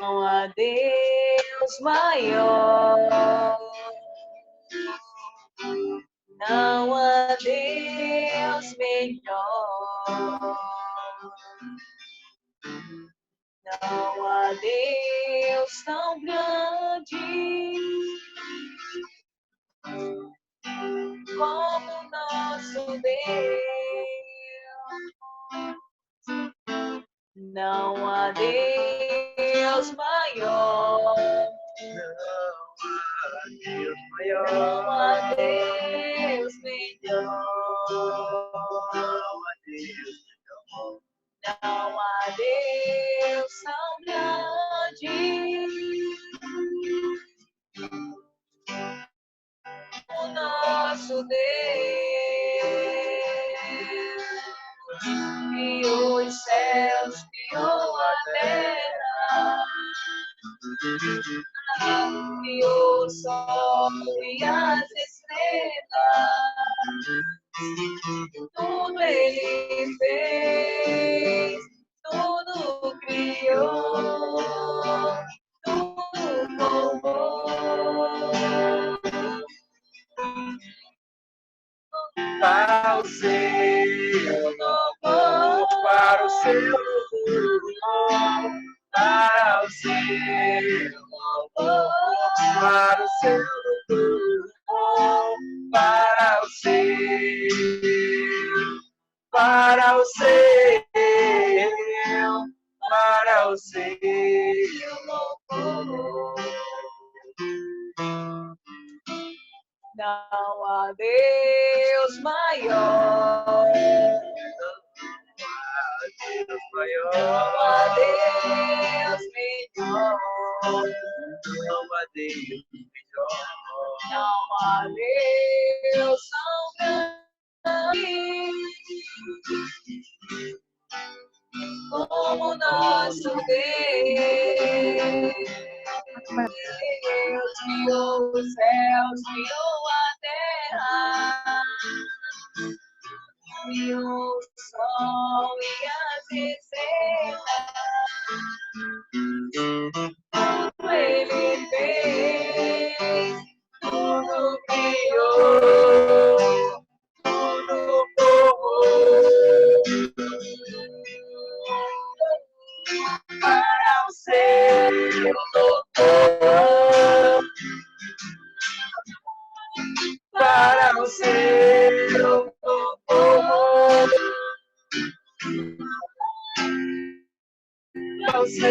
Não há Deus maior. Não há Deus melhor. Não há Deus tão grande como nosso Deus. Não há Deus maior. Não há Deus melhor. Não há Deus e o sol e as estrelas, tudo ele fez, tudo criou, tudo formou. Para o seu louvor, para o seu louvor, para o seu louvor, para o seu louvor, para o seu, para o seu, para o seu louvor. Não há Deus maior, não há Deus melhor, não há Deus melhor, não há Deus tão grande como nosso Deus. Deus criou os céus, criou a terra, criou o sol e as estrelas. Tudo ele fez, tudo criou, tudo formou. Para o seu louvor, para o seu louvor, para o seu,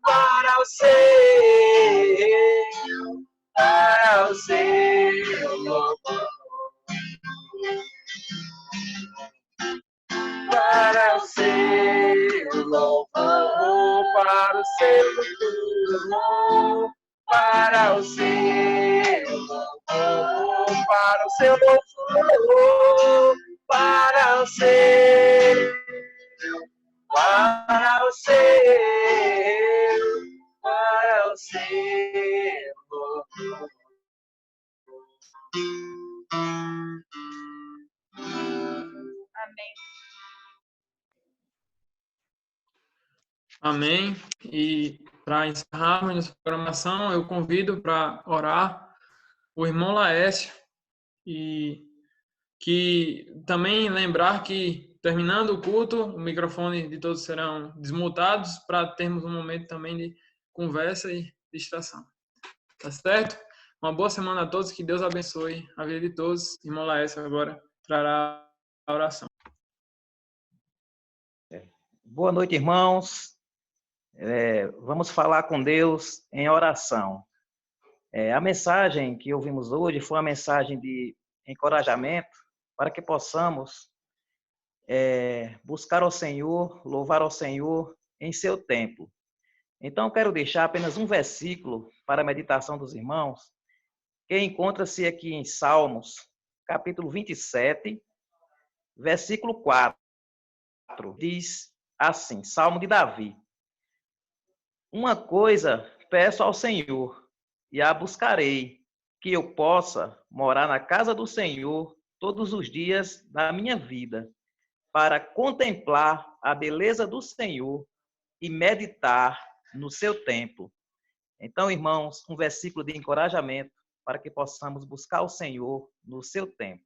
para o seu, para o seu louvor, para o seu louvor, para o seu louvor, para o seu louvor, para o seu louvor, para o seu, para o seu, para o seu louvor. Amém. Amém. E para encerrarmos nossa programação, eu convido para orar o irmão Laércio e que também lembrar que, terminando o culto, o microfone de todos serão desmutados para termos um momento também de conversa e distração. Tá certo? Uma boa semana a todos, que Deus abençoe a vida de todos. Irmão Laércio agora trará a oração. Boa noite, irmãos. Vamos falar com Deus em oração. A mensagem que ouvimos hoje foi uma mensagem de encorajamento para que possamos buscar ao Senhor, louvar ao Senhor em seu tempo. Então, quero deixar apenas um versículo para a meditação dos irmãos, que encontra-se aqui em Salmos, capítulo 27, versículo 4. Diz assim, Salmo de Davi: uma coisa peço ao Senhor, e a buscarei, que eu possa morar na casa do Senhor todos os dias da minha vida, para contemplar a beleza do Senhor e meditar no seu templo. Então, irmãos, um versículo de encorajamento para que possamos buscar o Senhor no seu templo.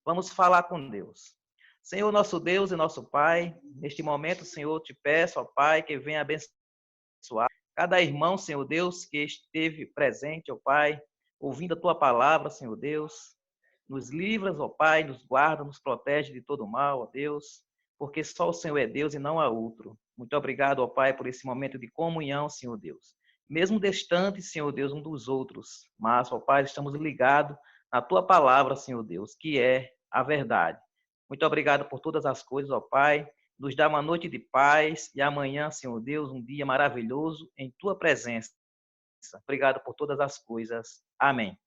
Vamos falar com Deus. Senhor, nosso Deus e nosso Pai, neste momento, Senhor, te peço, ó Pai, que venha abençoar cada irmão, Senhor Deus, que esteve presente, ó Pai, ouvindo a Tua palavra, Senhor Deus. Nos livras, ó Pai, nos guarda, nos protege de todo mal, ó Deus, porque só o Senhor é Deus e não há outro. Muito obrigado, ó Pai, por esse momento de comunhão, Senhor Deus. Mesmo distante, Senhor Deus, um dos outros, mas, ó Pai, estamos ligados na Tua palavra, Senhor Deus, que é a verdade. Muito obrigado por todas as coisas, ó Pai. Nos dá uma noite de paz e amanhã, Senhor Deus, um dia maravilhoso em Tua presença. Obrigado por todas as coisas. Amém.